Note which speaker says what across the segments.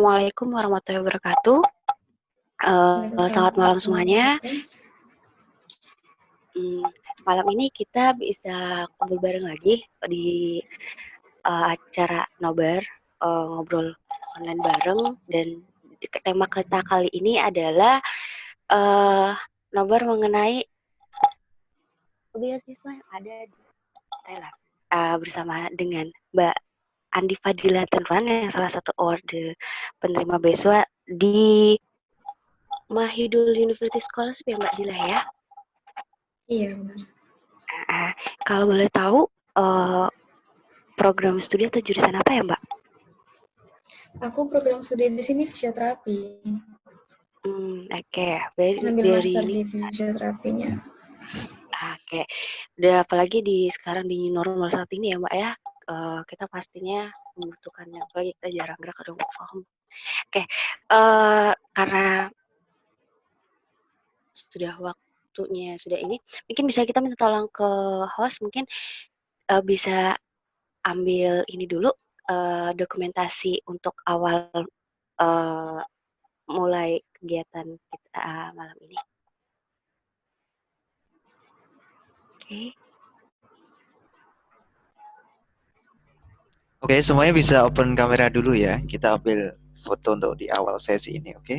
Speaker 1: Assalamualaikum warahmatullahi wabarakatuh. Selamat malam semuanya. Malam ini kita bisa kumpul bareng lagi di acara Nobar, ngobrol online bareng, dan tema kita kali ini adalah Nobar mengenai beasiswa yang ada di Thailand, bersama dengan Mbak Andi Fadila Tenran yang salah satu award penerima beasiswa di Mahidol University Scholarship ya Mbak Dila ya?
Speaker 2: Iya benar.
Speaker 1: Kalau boleh tahu program studi atau jurusan apa ya Mbak?
Speaker 2: Aku program studi di sini fisioterapi.
Speaker 1: Oke.
Speaker 2: Ngambil
Speaker 1: Dari
Speaker 2: master
Speaker 1: ini.
Speaker 2: di fisioterapinya.
Speaker 1: Oke. Dan apalagi sekarang di normal saat ini ya Mbak ya, kita pastinya membutuhkannya. Apalagi kita jarang gerak atau paham. Oke. Karena sudah waktunya sudah ini, mungkin bisa kita minta tolong ke host, mungkin bisa ambil ini dulu dokumentasi untuk awal mulai kegiatan kita malam ini.
Speaker 3: Oke, semuanya bisa open kamera dulu ya. Kita ambil foto untuk di awal sesi ini, oke?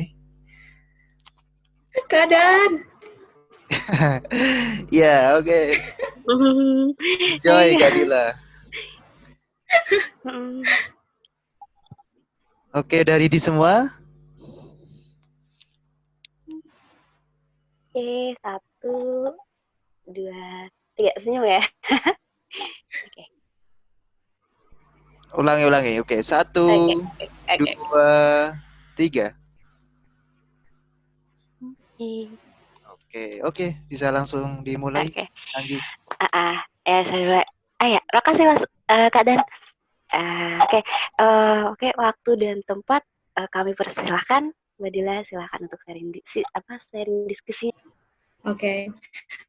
Speaker 2: Keadaan.
Speaker 3: Ya, oke. Enjoy, Kak Dila. Oke, dari di semua?
Speaker 1: Oke, 1, 2, 3, senyum ya. Oke.
Speaker 3: Ulangi. Oke, 1, 2, 3. Oke, bisa langsung dimulai. Anggi.
Speaker 1: Saya ya, makasih Mas Kak Dan. Oke, waktu dan tempat kami persilahkan. Mbak Dila, silakan untuk sharing diskusi.
Speaker 2: Oke.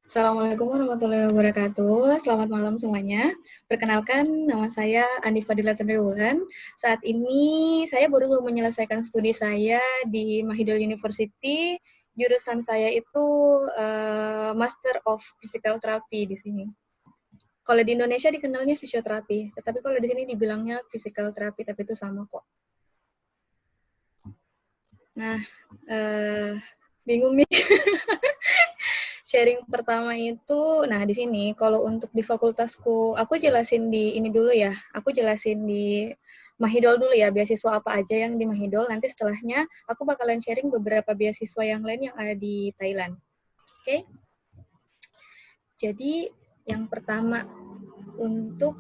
Speaker 2: Assalamualaikum warahmatullahi wabarakatuh. Selamat malam semuanya. Perkenalkan, nama saya Andi Fadila Tenriwulan. Saat ini saya baru menyelesaikan studi saya di Mahidol University. Jurusan saya itu Master of Physical Therapy di sini. Kalau di Indonesia dikenalnya fisioterapi, tetapi kalau di sini dibilangnya physical therapy, tapi itu sama kok. Nah, bingung nih. Sharing pertama itu, nah di sini kalau untuk di fakultasku, aku jelasin di ini dulu ya. Aku jelasin di Mahidol dulu ya, beasiswa apa aja yang di Mahidol. Nanti setelahnya aku bakalan sharing beberapa beasiswa yang lain yang ada di Thailand. Oke? Jadi yang pertama untuk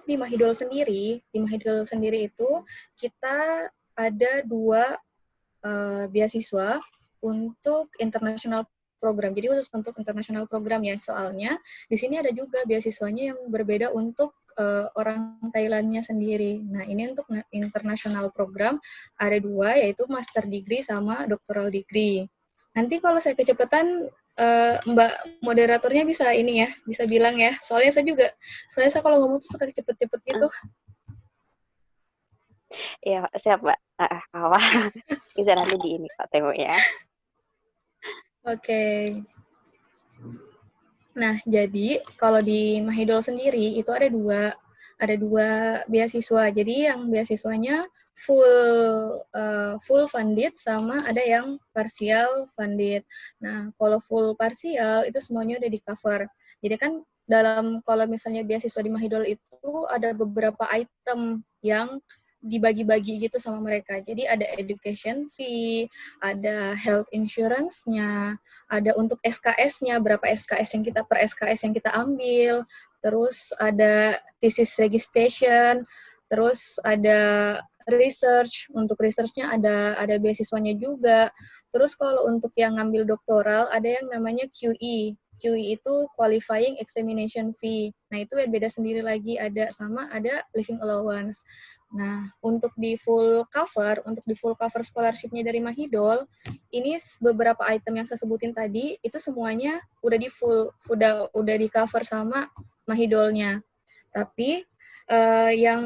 Speaker 2: di Mahidol sendiri itu kita ada 2 beasiswa untuk international program. Jadi khusus untuk international program ya, soalnya di sini ada juga beasiswanya yang berbeda untuk orang Thailandnya sendiri. Nah, ini untuk international program ada 2, yaitu master degree sama doctoral degree. Nanti kalau saya kecepatan, Mbak moderatornya bisa ini ya, bisa bilang ya. Soalnya saya kalau ngomong tuh suka cepet-cepet gitu.
Speaker 1: Iya, siap Mbak. Bisa nanti di ini Pak Temo ya.
Speaker 2: Oke. Nah, jadi kalau di Mahidol sendiri itu ada dua beasiswa. Jadi yang beasiswanya full funded sama ada yang partial funded. Nah, kalau full partial itu semuanya udah di cover. Jadi kan kalau misalnya beasiswa di Mahidol itu ada beberapa item yang dibagi-bagi gitu sama mereka. Jadi ada education fee, ada health insurance-nya, ada untuk SKS-nya, berapa SKS yang kita per SKS yang kita ambil, terus ada thesis registration, terus ada research, untuk research-nya ada beasiswanya juga. Terus kalau untuk yang ngambil doktoral ada yang namanya QE. QE itu qualifying examination fee. Nah, itu beda sendiri lagi, ada living allowance. Nah, untuk di full cover scholarship-nya dari Mahidol, ini beberapa item yang saya sebutin tadi itu semuanya udah di cover sama Mahidolnya. Tapi yang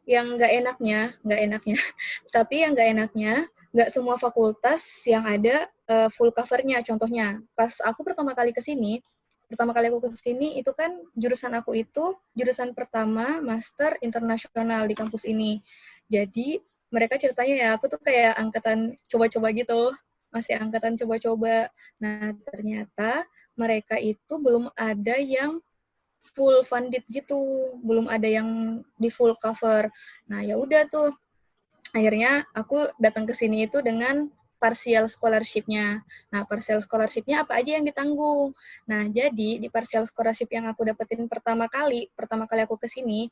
Speaker 2: yang nggak enaknya, tapi yang nggak enaknya, nggak semua fakultas yang ada full covernya. Contohnya, pas aku pertama kali aku ke sini itu kan jurusan aku itu jurusan pertama master internasional di kampus ini. Jadi mereka ceritanya ya aku tuh kayak angkatan coba-coba gitu, masih angkatan coba-coba. Nah ternyata mereka itu belum ada yang full funded gitu, belum ada yang di full cover. Nah ya udah tuh, akhirnya aku datang ke sini itu dengan partial scholarship-nya. Nah, partial scholarship-nya apa aja yang ditanggung? Nah, jadi di partial scholarship yang aku dapetin pertama kali aku ke sini,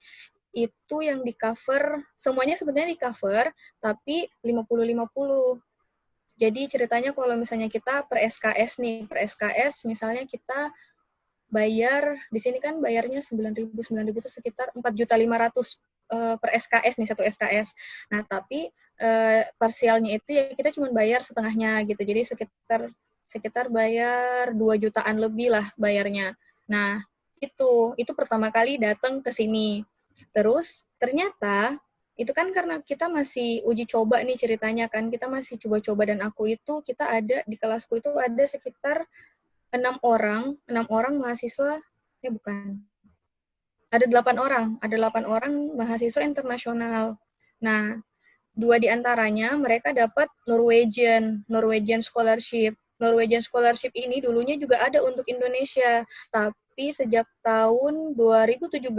Speaker 2: itu yang di cover, semuanya sebenarnya di cover, tapi 50-50. Jadi ceritanya kalau misalnya kita per SKS nih, per SKS misalnya kita bayar, di sini kan bayarnya 9.000 itu sekitar 4.500.000 per SKS nih, satu SKS. Nah, tapi parsialnya itu ya kita cuma bayar setengahnya gitu. Jadi sekitar bayar 2 jutaan lebih lah bayarnya. Nah, itu pertama kali datang ke sini. Terus ternyata itu kan karena kita masih uji coba nih ceritanya kan, kita masih coba-coba dan kita ada di kelasku itu ada sekitar 6 orang mahasiswa, bukan, ada 8 orang mahasiswa internasional. Nah, 2 di antaranya mereka dapat Norwegian scholarship. Norwegian scholarship ini dulunya juga ada untuk Indonesia, tapi sejak tahun 2017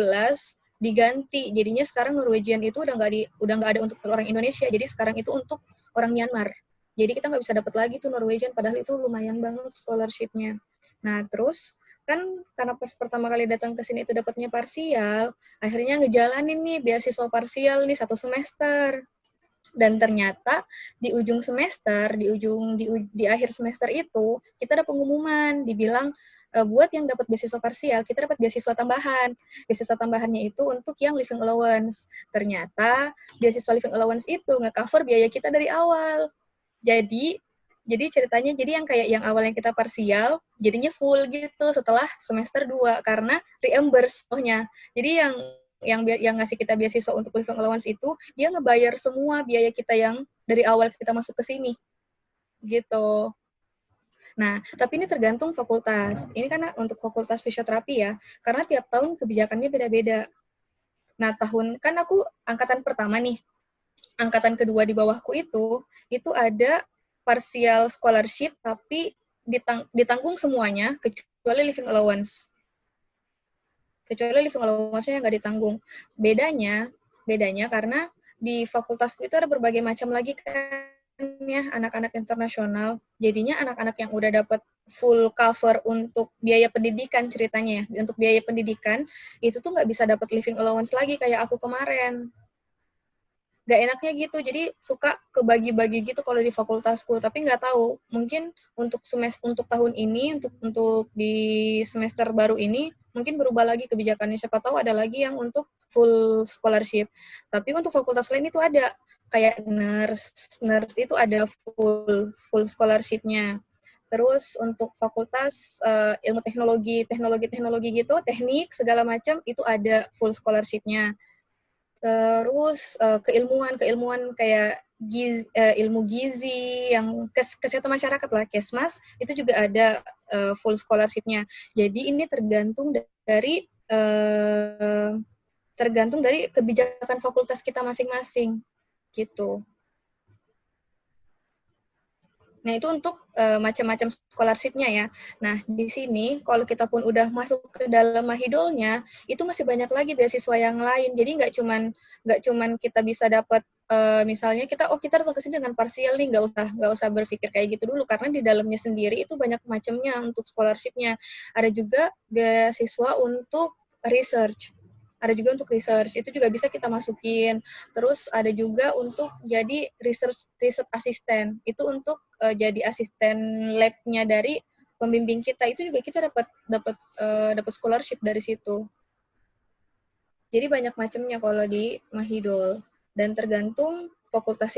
Speaker 2: diganti. Jadinya sekarang Norwegian itu udah nggak ada untuk orang Indonesia. Jadi sekarang itu untuk orang Myanmar. Jadi kita nggak bisa dapat lagi tuh Norwegian, padahal itu lumayan banget scholarship-nya. Nah, terus kan karena pas pertama kali datang ke sini itu dapatnya parsial, akhirnya ngejalanin nih beasiswa parsial nih 1 semester. Dan ternyata di ujung semester, di akhir semester itu kita ada pengumuman dibilang buat yang dapat beasiswa parsial kita dapat beasiswa tambahan. Beasiswa tambahannya itu untuk yang living allowance. Ternyata beasiswa living allowance itu nge-cover biaya kita dari awal. Jadi ceritanya yang kayak yang awalnya kita parsial jadinya full gitu setelah semester 2 karena reimburse tohnya. Jadi yang ngasih kita beasiswa untuk living allowance itu dia ngebayar semua biaya kita yang dari awal kita masuk ke sini gitu. Nah, tapi ini tergantung fakultas. Ini kan untuk fakultas fisioterapi ya, karena tiap tahun kebijakannya beda-beda. Nah, kan aku angkatan pertama nih. Angkatan kedua di bawahku itu ada partial scholarship tapi ditanggung semuanya kecuali living allowance. Kecuali living allowance-nya nggak ditanggung. Bedanya karena di fakultasku itu ada berbagai macam lagi kan ya anak-anak internasional. Jadinya anak-anak yang udah dapat full cover untuk biaya pendidikan ceritanya ya. Untuk biaya pendidikan itu tuh nggak bisa dapat living allowance lagi kayak aku kemarin. Gak enaknya gitu, jadi suka kebagi-bagi gitu kalau di fakultasku, tapi nggak tahu, mungkin untuk tahun ini, untuk di semester baru ini, mungkin berubah lagi kebijakannya, siapa tahu ada lagi yang untuk full scholarship. Tapi untuk fakultas lain itu ada, kayak nurse itu ada full scholarship-nya. Terus untuk fakultas ilmu teknologi gitu, teknik segala macam itu ada full scholarship-nya. Terus keilmuan kayak ilmu gizi yang kesehatan masyarakat lah, Kesmas itu juga ada full scholarship-nya. Jadi ini tergantung dari kebijakan fakultas kita masing-masing gitu. Nah, itu untuk macam-macam scholarship-nya ya. Nah, di sini kalau kita pun udah masuk ke dalam mahidolnya, itu masih banyak lagi beasiswa yang lain. Jadi nggak cuman kita bisa dapat misalnya kita datang ke sini dengan parsial nih, nggak usah berpikir kayak gitu dulu karena di dalamnya sendiri itu banyak macamnya untuk scholarship-nya. Ada juga beasiswa untuk research. Itu juga bisa kita masukin. Terus ada juga untuk jadi research assistant, itu untuk jadi asisten lab-nya dari pembimbing kita, itu juga kita dapat scholarship dari situ. Jadi banyak macamnya kalau di Mahidol, dan tergantung fakultas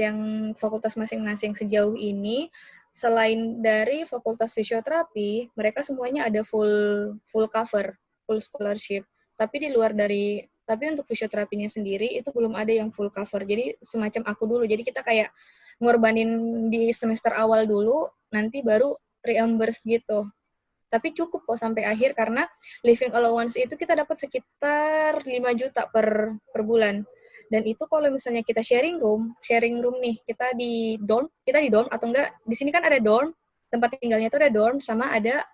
Speaker 2: masing-masing. Sejauh ini selain dari fakultas fisioterapi, mereka semuanya ada full cover, full scholarship. Tapi di luar dari tapi untuk fisioterapinya sendiri itu belum ada yang full cover. Jadi semacam aku dulu. Jadi kita kayak ngorbanin di semester awal dulu, nanti baru reimburse gitu. Tapi cukup kok sampai akhir karena living allowance itu kita dapat sekitar 5 juta per bulan. Dan itu kalau misalnya kita sharing room nih, kita di dorm atau enggak, di sini kan ada dorm, tempat tinggalnya itu ada dorm sama ada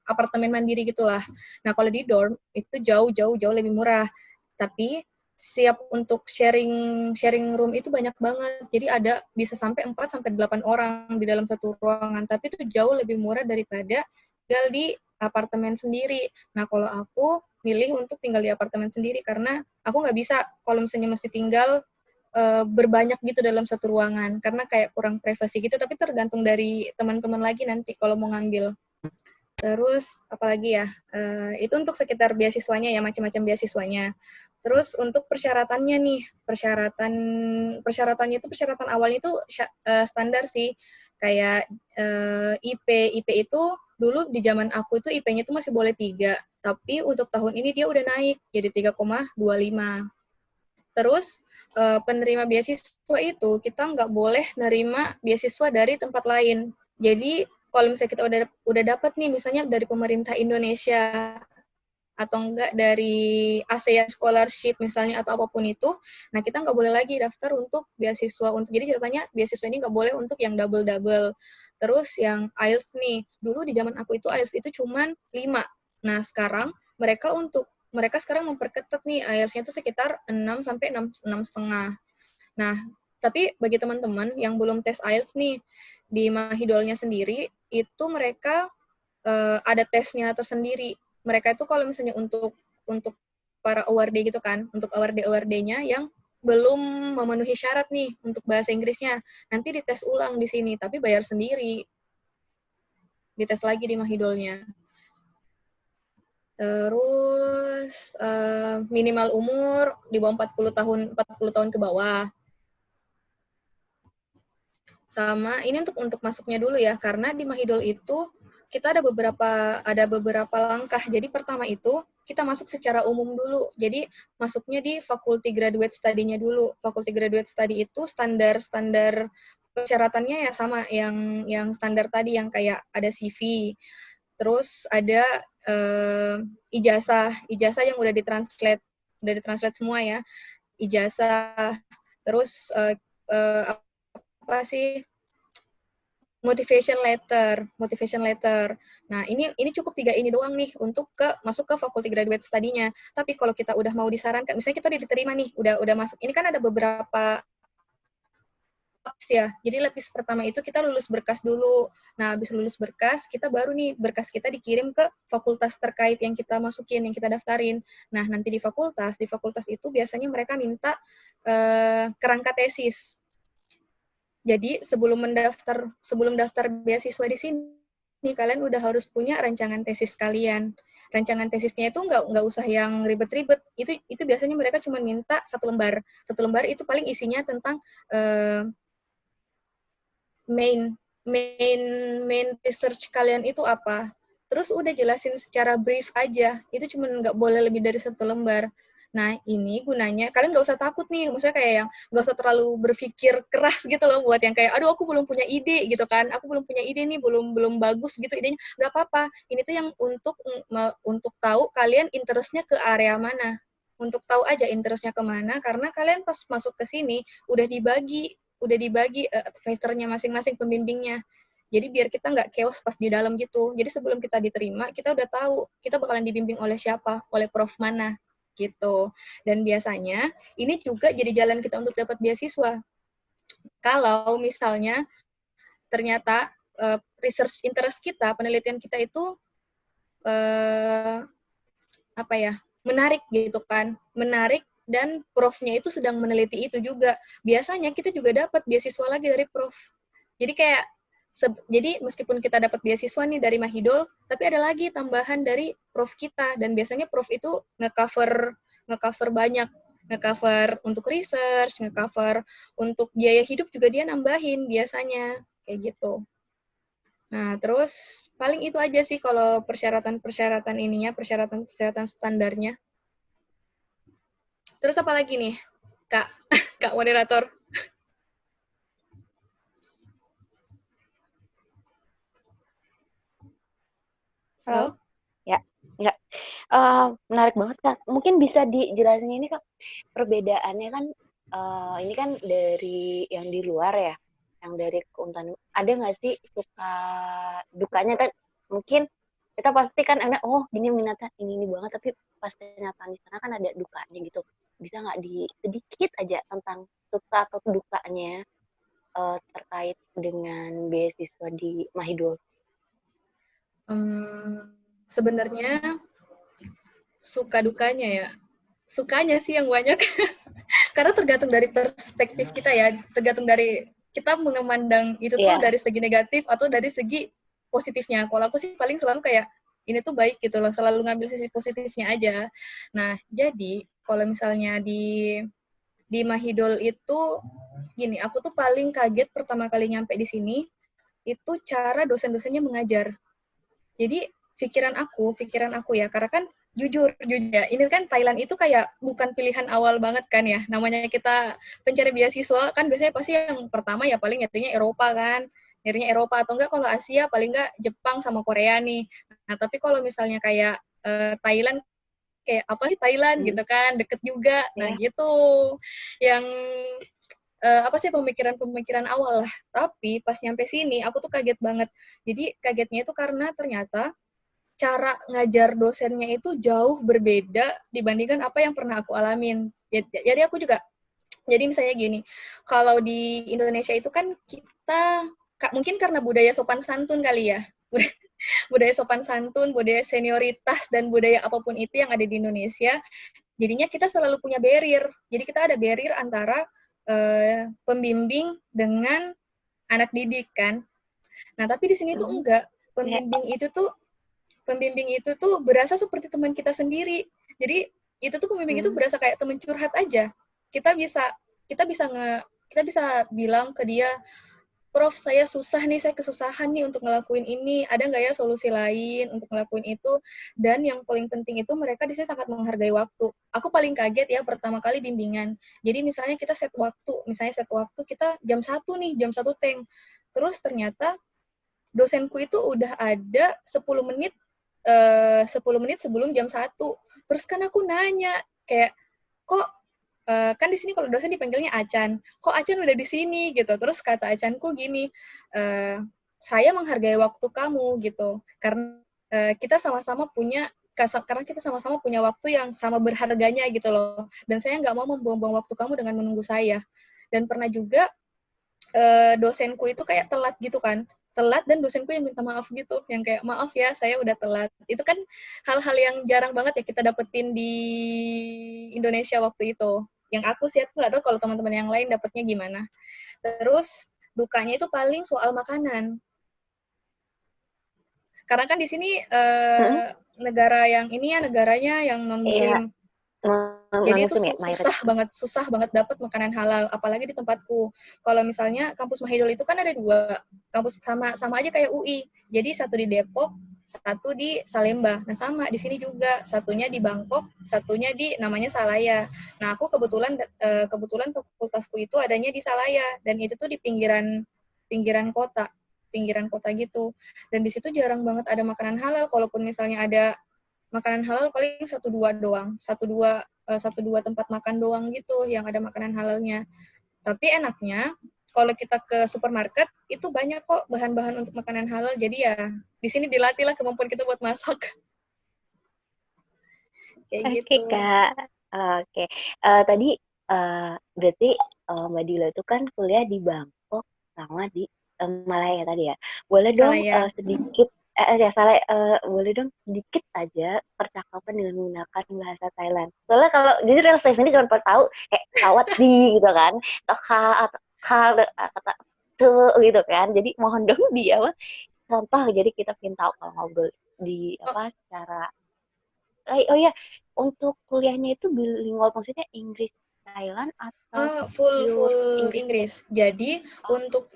Speaker 2: apartemen mandiri gitulah. Nah, kalau di dorm itu jauh lebih murah. Tapi siap untuk sharing room itu banyak banget. Jadi ada bisa sampai 4 sampai 8 orang di dalam satu ruangan, tapi itu jauh lebih murah daripada tinggal di apartemen sendiri. Nah, kalau aku milih untuk tinggal di apartemen sendiri karena aku nggak bisa kalau misalnya mesti tinggal berbanyak gitu dalam satu ruangan karena kayak kurang privasi gitu, tapi tergantung dari teman-teman lagi nanti kalau mau ngambil. Terus apalagi ya, itu untuk sekitar beasiswanya ya, macam-macam beasiswanya. Terus untuk persyaratannya nih, persyaratannya itu persyaratan awalnya itu standar sih, kayak IP itu dulu di zaman aku itu IP-nya itu masih boleh 3, tapi untuk tahun ini dia udah naik jadi 3,25. Terus penerima beasiswa itu kita nggak boleh nerima beasiswa dari tempat lain. Jadi kalau misalnya kita udah dapat nih misalnya dari pemerintah Indonesia atau enggak dari ASEAN Scholarship misalnya atau apapun itu, nah kita nggak boleh lagi daftar untuk beasiswa. Jadi ceritanya beasiswa ini nggak boleh untuk yang double-double. Terus yang IELTS nih, dulu di zaman aku itu IELTS itu cuman 5. Nah sekarang mereka sekarang memperketat nih IELTS-nya itu sekitar 6 sampai 6,5. Nah, tapi bagi teman-teman yang belum tes IELTS nih, di Mahidolnya sendiri, itu mereka ada tesnya tersendiri. Mereka itu kalau misalnya untuk para awardee gitu kan, untuk awardee-nya yang belum memenuhi syarat nih untuk bahasa Inggrisnya, nanti dites ulang di sini, tapi bayar sendiri. Dites lagi di Mahidolnya. Terus minimal umur di bawah 40 tahun ke bawah. Sama ini untuk masuknya dulu ya, karena di Mahidol itu kita ada beberapa langkah. Jadi pertama itu kita masuk secara umum dulu. Jadi masuknya di Faculty Graduate Study-nya dulu. Faculty Graduate Study itu standar persyaratannya ya sama yang standar tadi, yang kayak ada CV. Terus ada ijazah yang udah ditranslate semua ya. Ijazah, terus apa sih, motivation letter. Nah, ini cukup 3 ini doang nih untuk masuk ke faculty graduate study-nya. Tapi kalau kita udah mau disarankan, misalnya kita udah diterima nih, udah masuk. Ini kan ada beberapa lapis ya. Jadi lapis pertama itu kita lulus berkas dulu. Nah, habis lulus berkas, kita baru nih berkas kita dikirim ke fakultas terkait yang kita masukin, yang kita daftarin. Nah, nanti di fakultas itu biasanya mereka minta kerangka tesis. Jadi sebelum daftar beasiswa di sini, kalian udah harus punya rancangan tesis kalian. Rancangan tesisnya itu nggak usah yang ribet-ribet. Itu biasanya mereka cuma minta 1 lembar. 1 lembar itu paling isinya tentang main research kalian itu apa. Terus udah jelasin secara brief aja. Itu cuma nggak boleh lebih dari 1 lembar. Nah, ini gunanya, kalian nggak usah takut nih, maksudnya kayak yang nggak usah terlalu berpikir keras gitu loh, buat yang kayak, aduh aku belum punya ide gitu kan, aku belum punya ide nih, belum bagus gitu idenya, nggak apa-apa. Ini tuh yang untuk tahu kalian interestnya ke area mana, untuk tahu aja interestnya kemana, karena kalian pas masuk ke sini, udah dibagi advisor-nya masing-masing, pembimbingnya. Jadi biar kita nggak chaos pas di dalam gitu. Jadi sebelum kita diterima, kita udah tahu kita bakalan dibimbing oleh siapa, oleh prof mana gitu. Dan biasanya ini juga jadi jalan kita untuk dapat beasiswa. Kalau misalnya ternyata research interest kita, penelitian kita itu menarik gitu kan, menarik, dan profnya itu sedang meneliti itu juga. Biasanya kita juga dapat beasiswa lagi dari prof. Jadi meskipun kita dapat beasiswa nih dari Mahidol, tapi ada lagi tambahan dari prof kita, dan biasanya prof itu nge-cover banyak, nge-cover untuk research, nge-cover untuk biaya hidup juga dia nambahin biasanya, kayak gitu. Nah, terus paling itu aja sih kalau persyaratan standarnya. Terus apa lagi nih, Kak? Kak moderator. Halo?
Speaker 1: Ya, enggak. Menarik banget Kak. Mungkin bisa dijelasin ini Kak, perbedaannya kan ini kan dari yang di luar ya, yang dari keuntan. Ada nggak sih suka dukanya kan? Mungkin kita pasti kan ada, oh ini minatnya ini banget, tapi pas kenyataan di sana kan ada dukanya gitu. Bisa nggak sedikit aja tentang suka atau dukanya terkait dengan beasiswa di Mahidol?
Speaker 2: Sebenarnya suka dukanya ya. Sukanya sih yang banyak. Karena tergantung dari perspektif kita ya, tergantung dari kita memandang itu tuh dari segi negatif atau dari segi positifnya. Kalau aku sih paling selalu kayak ini tuh baik gitu loh, selalu ngambil sisi positifnya aja. Nah, jadi kalau misalnya di Mahidol itu gini, aku tuh paling kaget pertama kali nyampe di sini itu cara dosen-dosennya mengajar. Jadi pikiran aku ya, karena kan jujur ya, ini kan Thailand itu kayak bukan pilihan awal banget kan ya. Namanya kita pencari beasiswa kan biasanya pasti yang pertama ya paling nyarinya Eropa kan. Nyarinya Eropa atau enggak kalau Asia paling enggak Jepang sama Korea nih. Nah, tapi kalau misalnya kayak Thailand kayak apa sih Thailand gitu kan, deket juga. Nah, gitu. Yang apa sih pemikiran-pemikiran awal lah. Tapi pas nyampe sini aku tuh kaget banget. Jadi kagetnya itu karena ternyata cara ngajar dosennya itu jauh berbeda dibandingkan apa yang pernah aku alamin. Jadi aku juga, jadi misalnya gini, kalau di Indonesia itu kan kita, mungkin karena budaya sopan santun kali ya, budaya sopan santun, budaya senioritas, dan budaya apapun itu yang ada di Indonesia, jadinya kita selalu punya barrier. Jadi kita ada barrier antara pembimbing dengan anak didik kan. Nah, tapi di sini tuh enggak. Pembimbing itu tuh berasa seperti teman kita sendiri. Jadi itu tuh pembimbing itu berasa kayak teman curhat aja. Kita bisa bilang ke dia, Prof, saya susah nih, saya kesusahan nih untuk ngelakuin ini. Ada nggak ya solusi lain untuk ngelakuin itu? Dan yang paling penting itu mereka di sini sangat menghargai waktu. Aku paling kaget ya pertama kali bimbingan. Jadi misalnya kita set waktu kita jam 1 nih, jam 1 teng. Terus ternyata dosenku itu udah ada 10 menit 10 menit sebelum jam 1. Terus kan aku nanya, kayak, kok kan di sini kalau dosen dipanggilnya Acan, kok Acan udah di sini gitu. Terus kata Acanku gini, saya menghargai waktu kamu gitu, karena kita sama-sama punya waktu yang sama berharganya gitu loh. Dan saya nggak mau membuang-buang waktu kamu dengan menunggu saya. Dan pernah juga dosenku itu kayak telat gitu kan, dan dosenku yang minta maaf gitu, yang kayak maaf ya saya udah telat. Itu kan hal-hal yang jarang banget ya kita dapetin di Indonesia waktu itu. Yang aku nggak tahu kalau teman-teman yang lain dapetnya gimana. Terus dukanya itu paling soal makanan. Karena kan di sini negaranya yang non muslim. Jadi itu susah banget dapat makanan halal, apalagi di tempatku. Kalau misalnya kampus Mahidol itu kan ada 2 kampus, sama aja kayak UI. Jadi satu di Depok, satu di Salemba. Nah sama di sini juga, satunya di Bangkok, satunya di namanya Salaya. Nah aku kebetulan fakultasku itu adanya di Salaya, dan itu tuh di pinggiran kota gitu. Dan di situ jarang banget ada makanan halal. Kalaupun misalnya ada makanan halal paling 1-2 doang, 1-2 tempat makan doang gitu yang ada makanan halalnya. Tapi enaknya kalau kita ke supermarket itu banyak kok bahan-bahan untuk makanan halal. Jadi ya di sini dilatih lah kemampuan kita buat masak. Kayak gitu.
Speaker 1: Kak. Oke. Tadi berarti Mbak Dila itu kan kuliah di Bangkok sama di Malaya tadi ya. Boleh dong sedikit boleh dong sedikit aja percakapan dengan menggunakan bahasa Thailand. Soalnya kalau jujur yang saya sendiri cuma tahu kayak kawat di gitu kan, atau kata tuh gitu kan. Jadi mohon dong contoh, jadi kita pengen tahu kalau ngobrol di secara oh ya, untuk kuliahnya itu bilingual, maksudnya Inggris Thailand atau
Speaker 2: full Inggris. Jadi untuk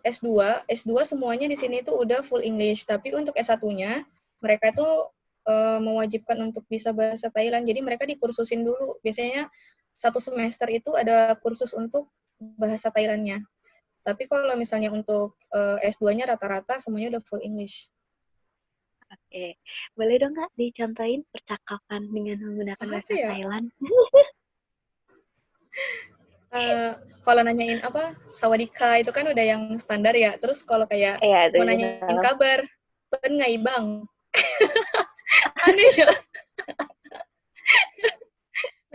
Speaker 2: S2 semuanya di sini itu udah full English, tapi untuk S1-nya mereka itu mewajibkan untuk bisa bahasa Thailand. Jadi mereka dikursusin dulu. Biasanya 1 semester itu ada kursus untuk bahasa Thailandnya. Tapi kalau misalnya untuk S2-nya rata-rata semuanya udah full English.
Speaker 1: Oke, boleh dong Kak dicontohin percakapan dengan menggunakan
Speaker 2: Apa
Speaker 1: bahasa
Speaker 2: ya?
Speaker 1: Thailand?
Speaker 2: Kalau nanyain apa sawadika itu kan udah yang standar ya. Terus kalau kayak
Speaker 1: Iya, itu
Speaker 2: mau
Speaker 1: bisa
Speaker 2: nanyain
Speaker 1: salah.
Speaker 2: kabar, pen ngai bang. Aneh ya.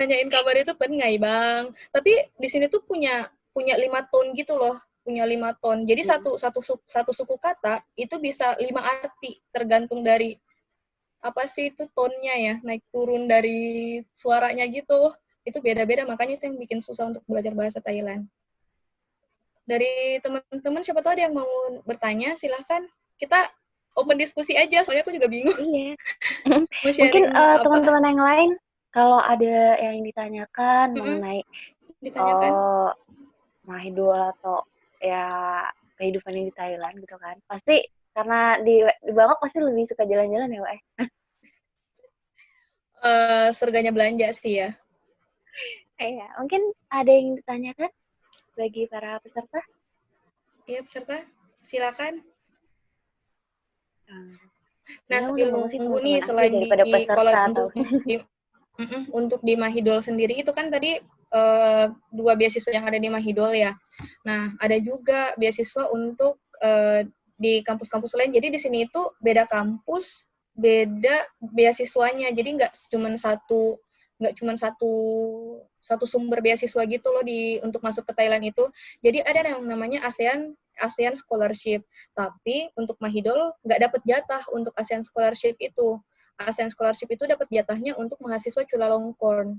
Speaker 2: Nanyain kabar itu pen ngai bang. Tapi di sini tuh punya 5 tone gitu loh. Punya 5 tone. Jadi satu suku kata itu bisa 5 arti tergantung dari apa sih itu tone-nya ya, naik turun dari suaranya gitu. Itu beda-beda, makanya itu yang bikin susah untuk belajar bahasa Thailand. Dari teman-teman siapa tahu ada yang mau bertanya, silahkan. Kita open diskusi aja, soalnya aku juga bingung
Speaker 1: Iya.
Speaker 2: mau
Speaker 1: Mungkin
Speaker 2: sharing apa.
Speaker 1: teman-teman yang lain kalau ada yang ditanyakan mengenai
Speaker 2: Ditanyakan.
Speaker 1: Mahidul atau ya kehidupan di Thailand gitu kan. Pasti karena di Bangkok pasti lebih suka jalan-jalan ya, Wak.
Speaker 2: Surganya belanja sih ya.
Speaker 1: Iya, mungkin ada yang ditanyakan bagi para peserta?
Speaker 2: Iya, peserta. Silakan. Nah,
Speaker 1: Ya,
Speaker 2: sambil
Speaker 1: banget sih
Speaker 2: nunggu nih,
Speaker 1: teman-teman asli
Speaker 2: selain
Speaker 1: daripada
Speaker 2: kalau
Speaker 1: peserta atau
Speaker 2: untuk di Mahidol sendiri itu kan tadi 2 beasiswa yang ada di Mahidol ya. Nah, ada juga beasiswa untuk di kampus-kampus lain. Jadi di sini itu beda kampus, beda beasiswanya. Jadi nggak cuma satu sumber beasiswa gitu loh untuk masuk ke Thailand itu. Jadi ada yang namanya ASEAN Scholarship. Tapi untuk Mahidol nggak dapat jatah untuk ASEAN Scholarship itu. ASEAN Scholarship itu dapat jatahnya untuk mahasiswa Chulalongkorn.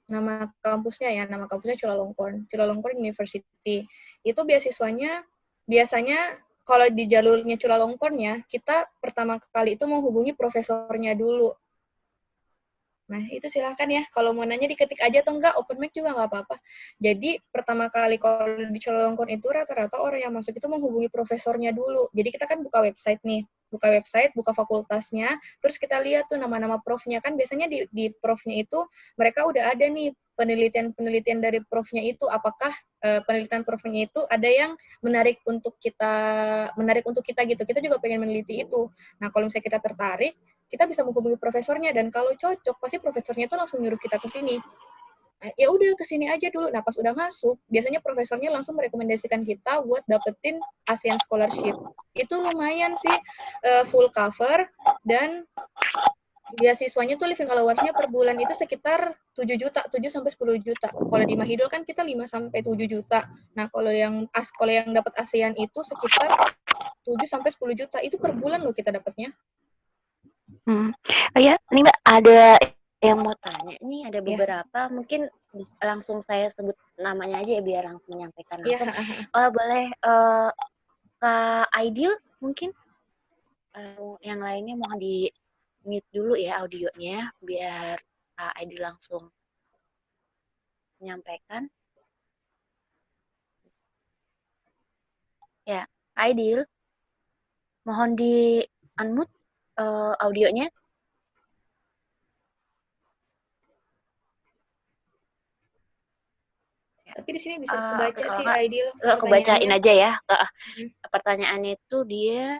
Speaker 2: Nama kampusnya Chulalongkorn University. Itu beasiswanya biasanya kalau di jalurnya Chulalongkornnya, kita pertama kali itu menghubungi profesornya dulu. Nah, itu silahkan ya. Kalau mau nanya diketik aja atau enggak, open mic juga nggak apa-apa. Jadi, pertama kali kalau di Chulalongkorn itu rata-rata orang yang masuk itu menghubungi profesornya dulu. Jadi, kita kan buka website nih. Buka fakultasnya, terus kita lihat tuh nama-nama profnya. Kan biasanya di profnya itu, mereka udah ada nih penelitian-penelitian dari profnya itu. Apakah penelitian profnya itu ada yang menarik untuk kita gitu. Kita juga pengen meneliti itu. Nah, kalau misalnya kita tertarik, kita bisa menghubungi profesornya, dan kalau cocok pasti profesornya itu langsung nyuruh kita ke sini. Ya udah ke sini aja dulu. Nah, pas udah masuk, biasanya profesornya langsung merekomendasikan kita buat dapetin ASEAN Scholarship. Itu lumayan sih, full cover, dan beasiswanya tuh living allowance-nya per bulan itu sekitar 7 juta, 7 sampai 10 juta. Kalau di Mahidol kan kita 5 sampai 7 juta. Nah, kalau yang dapat ASEAN itu sekitar 7 sampai 10 juta. Itu per bulan loh kita dapatnya.
Speaker 1: Oh ya, ini Mbak ada yang mau tanya. Ini ada beberapa, mungkin langsung saya sebut namanya aja ya biar langsung menyampaikan langsung. Boleh Kak Aidil mungkin yang lainnya mohon di mute dulu ya audionya biar Kak Aidil langsung menyampaikan. Ya, Aidil, mohon di unmute audionya.
Speaker 2: Tapi di sini bisa kebaca sih Aidil.
Speaker 1: Kebacain aja ya. Pertanyaannya itu dia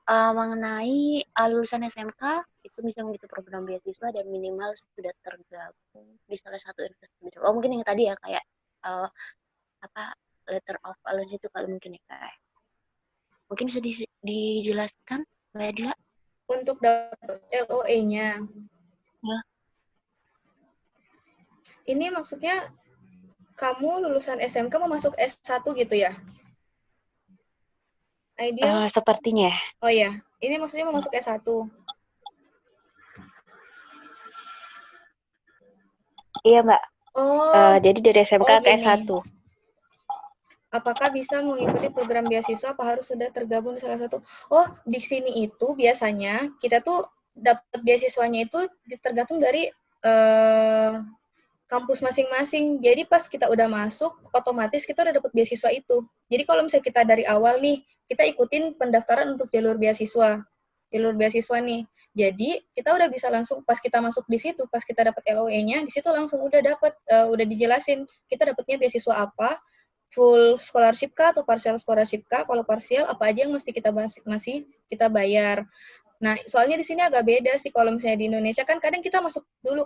Speaker 1: mengenai lulusan SMK itu bisa mengikuti program beasiswa dan minimal sudah tergabung di salah satu universitas. Oh mungkin yang tadi ya kayak letter of allowance itu kalau mungkin ya kayak. Mungkin bisa dijelaskan Mbak Adila?
Speaker 2: Untuk dapat LOE-nya.
Speaker 1: Ya.
Speaker 2: Ini maksudnya kamu lulusan SMK mau masuk S1 gitu ya? Ideal?
Speaker 1: Sepertinya.
Speaker 2: Oh iya, ini maksudnya mau masuk S1.
Speaker 1: Iya Mbak. Jadi dari SMK ke S1.
Speaker 2: Apakah bisa mengikuti program beasiswa? Apa harus sudah tergabung di salah satu? Oh, di sini itu biasanya kita tuh dapat beasiswanya itu tergantung dari kampus masing-masing. Jadi pas kita udah masuk, otomatis kita udah dapat beasiswa itu. Jadi kalau misalnya kita dari awal nih, kita ikutin pendaftaran untuk jalur beasiswa. jalur beasiswa nih. Jadi kita udah bisa langsung pas kita masuk di situ, pas kita dapat LOE-nya, di situ langsung udah dapat udah dijelasin kita dapatnya beasiswa apa, full scholarship kah atau partial scholarship kah? Kalau partial apa aja yang mesti kita masih kita bayar. Nah, soalnya di sini agak beda sih kalau misalnya di Indonesia kan kadang kita masuk dulu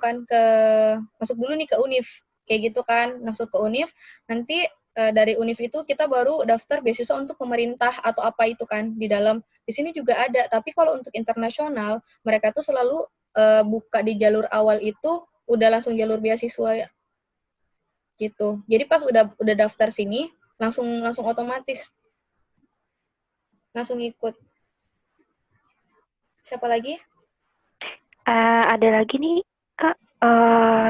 Speaker 2: nih ke UNIF kayak gitu kan, masuk ke UNIF, nanti dari UNIF itu kita baru daftar beasiswa untuk pemerintah atau apa itu kan di dalam. Di sini juga ada, tapi kalau untuk internasional mereka tuh selalu buka di jalur awal itu udah langsung jalur beasiswa ya. Gitu. Jadi pas udah daftar sini langsung otomatis langsung ikut. Siapa lagi?
Speaker 1: Ada lagi nih Kak,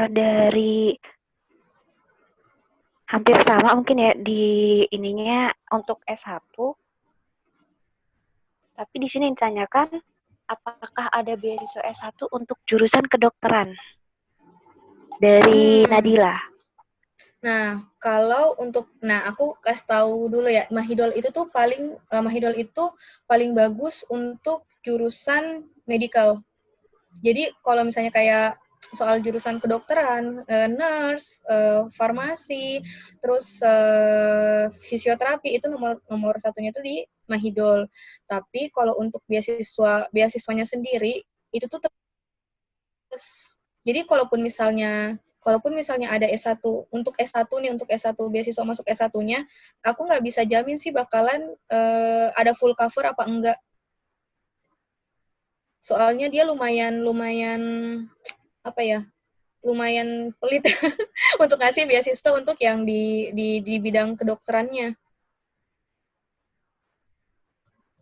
Speaker 1: dari hampir sama mungkin ya di ininya untuk S1. Tapi di sini ditanyakan apakah ada beasiswa S1 untuk jurusan kedokteran dari Nadila.
Speaker 2: Nah, aku kasih tahu dulu ya, Mahidol itu paling bagus untuk jurusan medical. Jadi kalau misalnya kayak soal jurusan kedokteran, nurse, farmasi, terus fisioterapi itu nomor satunya itu di Mahidol. Tapi kalau untuk beasiswanya sendiri itu tuh jadi kalaupun misalnya ada S1 untuk S1 nih, untuk S1 beasiswa masuk S1-nya, aku nggak bisa jamin sih bakalan ada full cover apa enggak. Soalnya dia lumayan apa ya? Lumayan pelit untuk ngasih beasiswa untuk yang di bidang kedokterannya.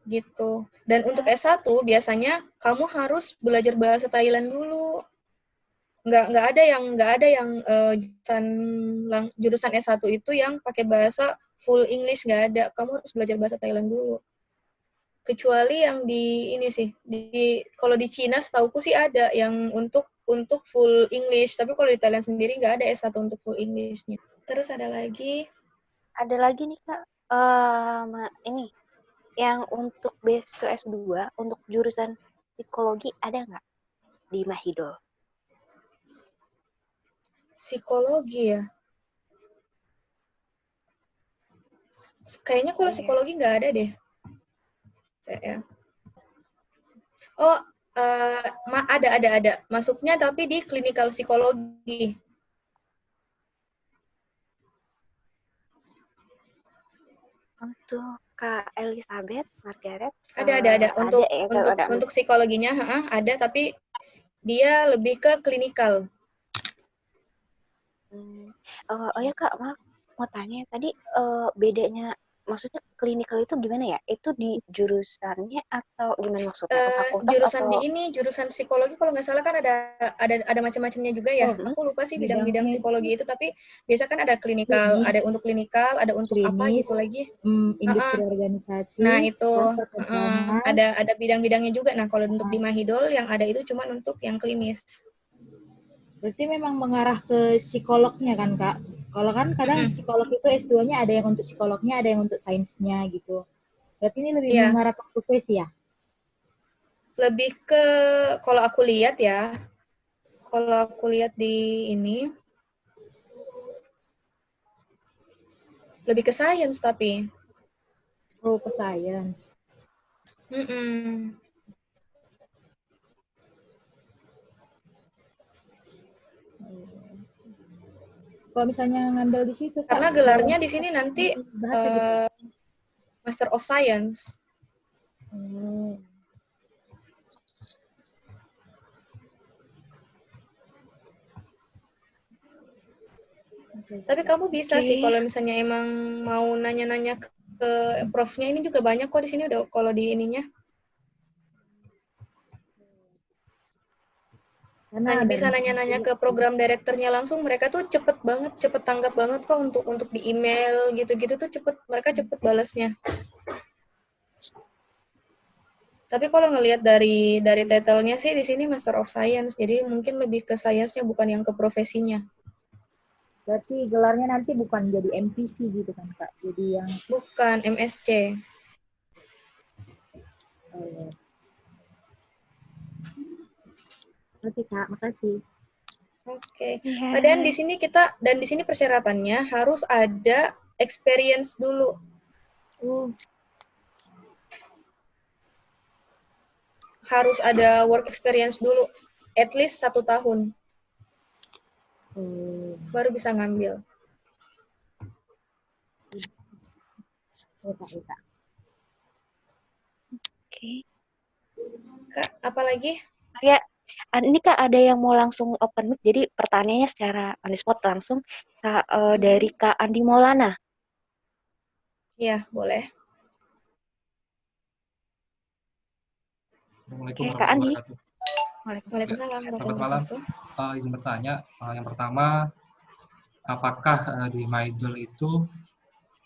Speaker 2: Gitu. Dan untuk S1 biasanya kamu harus belajar bahasa Thailand dulu. Nggak ada yang jurusan S1 itu yang pakai bahasa full English, nggak ada. Kamu harus belajar bahasa Thailand dulu. Kecuali yang di ini sih, kalau di Cina setauku sih ada yang untuk full English, tapi kalau di Thailand sendiri nggak ada S1 untuk full English-nya. Terus ada lagi
Speaker 1: nih Kak, ini yang untuk beasiswa S2 untuk jurusan psikologi ada nggak di Mahidol?
Speaker 2: Psikologi ya. Kayaknya kalau psikologi nggak ada deh. Oh, ada. Masuknya tapi di klinikal psikologi.
Speaker 1: Untuk Kak Elizabeth, Margaret?
Speaker 2: Ada. Untuk psikologinya ada, tapi dia lebih ke klinikal.
Speaker 1: Oh ya Kak, maaf mau tanya tadi bedanya, maksudnya klinikal itu gimana ya? Itu di jurusannya atau gimana maksudnya?
Speaker 2: Jurusan psikologi kalau nggak salah kan ada macam-macamnya juga ya. Aku lupa sih bidang-bidang psikologi itu, tapi biasa kan ada klinikal, ada untuk klinikal, ada untuk klinis, apa gitu lagi.
Speaker 4: Industri organisasi.
Speaker 2: Nah itu ada bidang-bidangnya juga. Nah kalau untuk di Mahidol yang ada itu cuma untuk yang klinis.
Speaker 4: Berarti memang mengarah ke psikolognya kan Kak? Kalau kan kadang psikolog itu S2-nya ada yang untuk psikolognya, ada yang untuk sainsnya gitu. Berarti ini lebih mengarah ke profesi ya?
Speaker 2: Lebih ke, kalau aku lihat di ini, lebih ke sains tapi.
Speaker 4: Oh, ke sains. Kalau misalnya ngambil di situ,
Speaker 2: karena gelarnya di sini nanti Master of Science. Tapi kamu bisa sih kalau misalnya emang mau nanya-nanya ke profnya, ini juga banyak kok di sini udah kalau di ininya. Bisa nanya-nanya ke program direkturnya langsung, mereka tuh cepet tanggap banget kok untuk di email gitu-gitu tuh mereka cepet balasnya. Tapi kalau ngelihat dari title-nya sih di sini Master of Science, jadi mungkin lebih ke science-nya bukan yang ke profesinya.
Speaker 4: Berarti gelarnya nanti bukan jadi MPC gitu kan Kak? Jadi yang
Speaker 2: bukan MSc.
Speaker 4: Oke Kak, makasih.
Speaker 2: Oke.
Speaker 1: Iya.
Speaker 2: Dan di sini persyaratannya harus ada experience dulu. Harus ada work experience dulu, at least 1 tahun. Baru bisa ngambil.
Speaker 4: Iya.
Speaker 1: Oke.
Speaker 2: Kak, apa lagi?
Speaker 1: Kayak ini Kak ada yang mau langsung open mic, jadi pertanyaannya secara on the spot langsung Kak, dari Kak Andi Maulana.
Speaker 2: Iya, boleh.
Speaker 5: Assalamualaikum
Speaker 1: Oke, Kak Andi.
Speaker 5: warahmatullahi wabarakatuh.
Speaker 2: Waalaikumsalam
Speaker 5: Selamat
Speaker 2: warahmatullahi
Speaker 5: malam.
Speaker 2: wabarakatuh.
Speaker 5: Izin bertanya, yang pertama, apakah di MyDol itu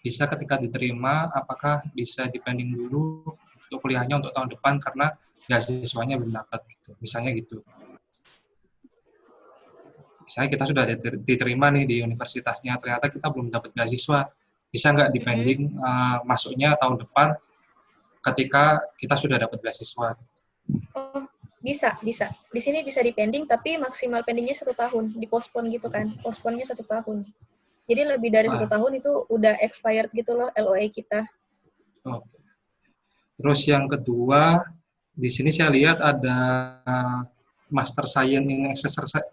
Speaker 5: bisa ketika diterima, apakah bisa dipending dulu untuk kuliahnya untuk tahun depan karena beasiswanya belum dapat gitu. Misalnya gitu. Misalnya kita sudah diterima nih di universitasnya, ternyata kita belum dapat beasiswa. Bisa nggak dipending masuknya tahun depan ketika kita sudah dapat beasiswa?
Speaker 2: Oh, bisa. Di sini bisa dipending, tapi maksimal pendingnya 1 tahun. Dipospon gitu kan. Posponnya 1 tahun. Jadi lebih dari 1 tahun itu udah expired gitu loh LOA kita.
Speaker 5: Oh. Terus yang kedua, di sini saya lihat ada Master Science in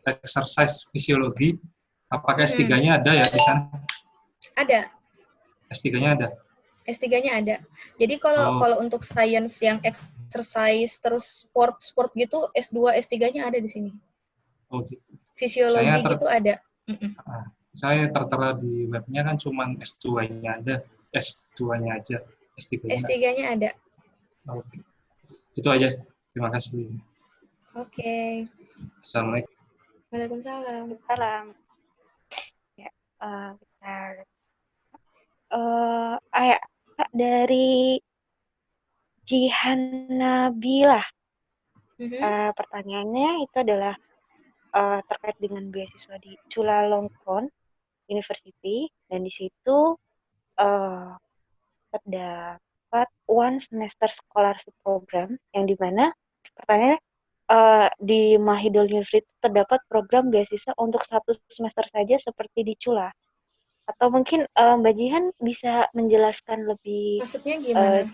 Speaker 5: Exercise Physiology. Apakah S3-nya ada ya di sana?
Speaker 2: Ada.
Speaker 5: S3-nya ada?
Speaker 2: S3-nya ada. Jadi kalau untuk science yang exercise terus sport gitu, S2, S3-nya ada di sini.
Speaker 5: Oh gitu.
Speaker 2: Fisiologi gitu ada.
Speaker 5: Saya tertera di webnya kan cuma S2-nya ada, S2-nya aja, S3-nya
Speaker 2: S3-nya ada.
Speaker 5: Oke. Itu aja. Terima kasih.
Speaker 2: Oke.
Speaker 5: Assalamualaikum.
Speaker 2: Waalaikumsalam.
Speaker 1: Salam. Ya, kita Kak, dari Jihan Nabila. Pertanyaannya itu adalah terkait dengan beasiswa di Chulalongkorn University, dan di situ terdapat one semester scholarship program yang dimana pertanyaannya di Mahidol University terdapat program beasiswa untuk 1 semester saja seperti di Chula. Atau mungkin Mbak Jihan bisa menjelaskan lebih
Speaker 2: Maksudnya gimana?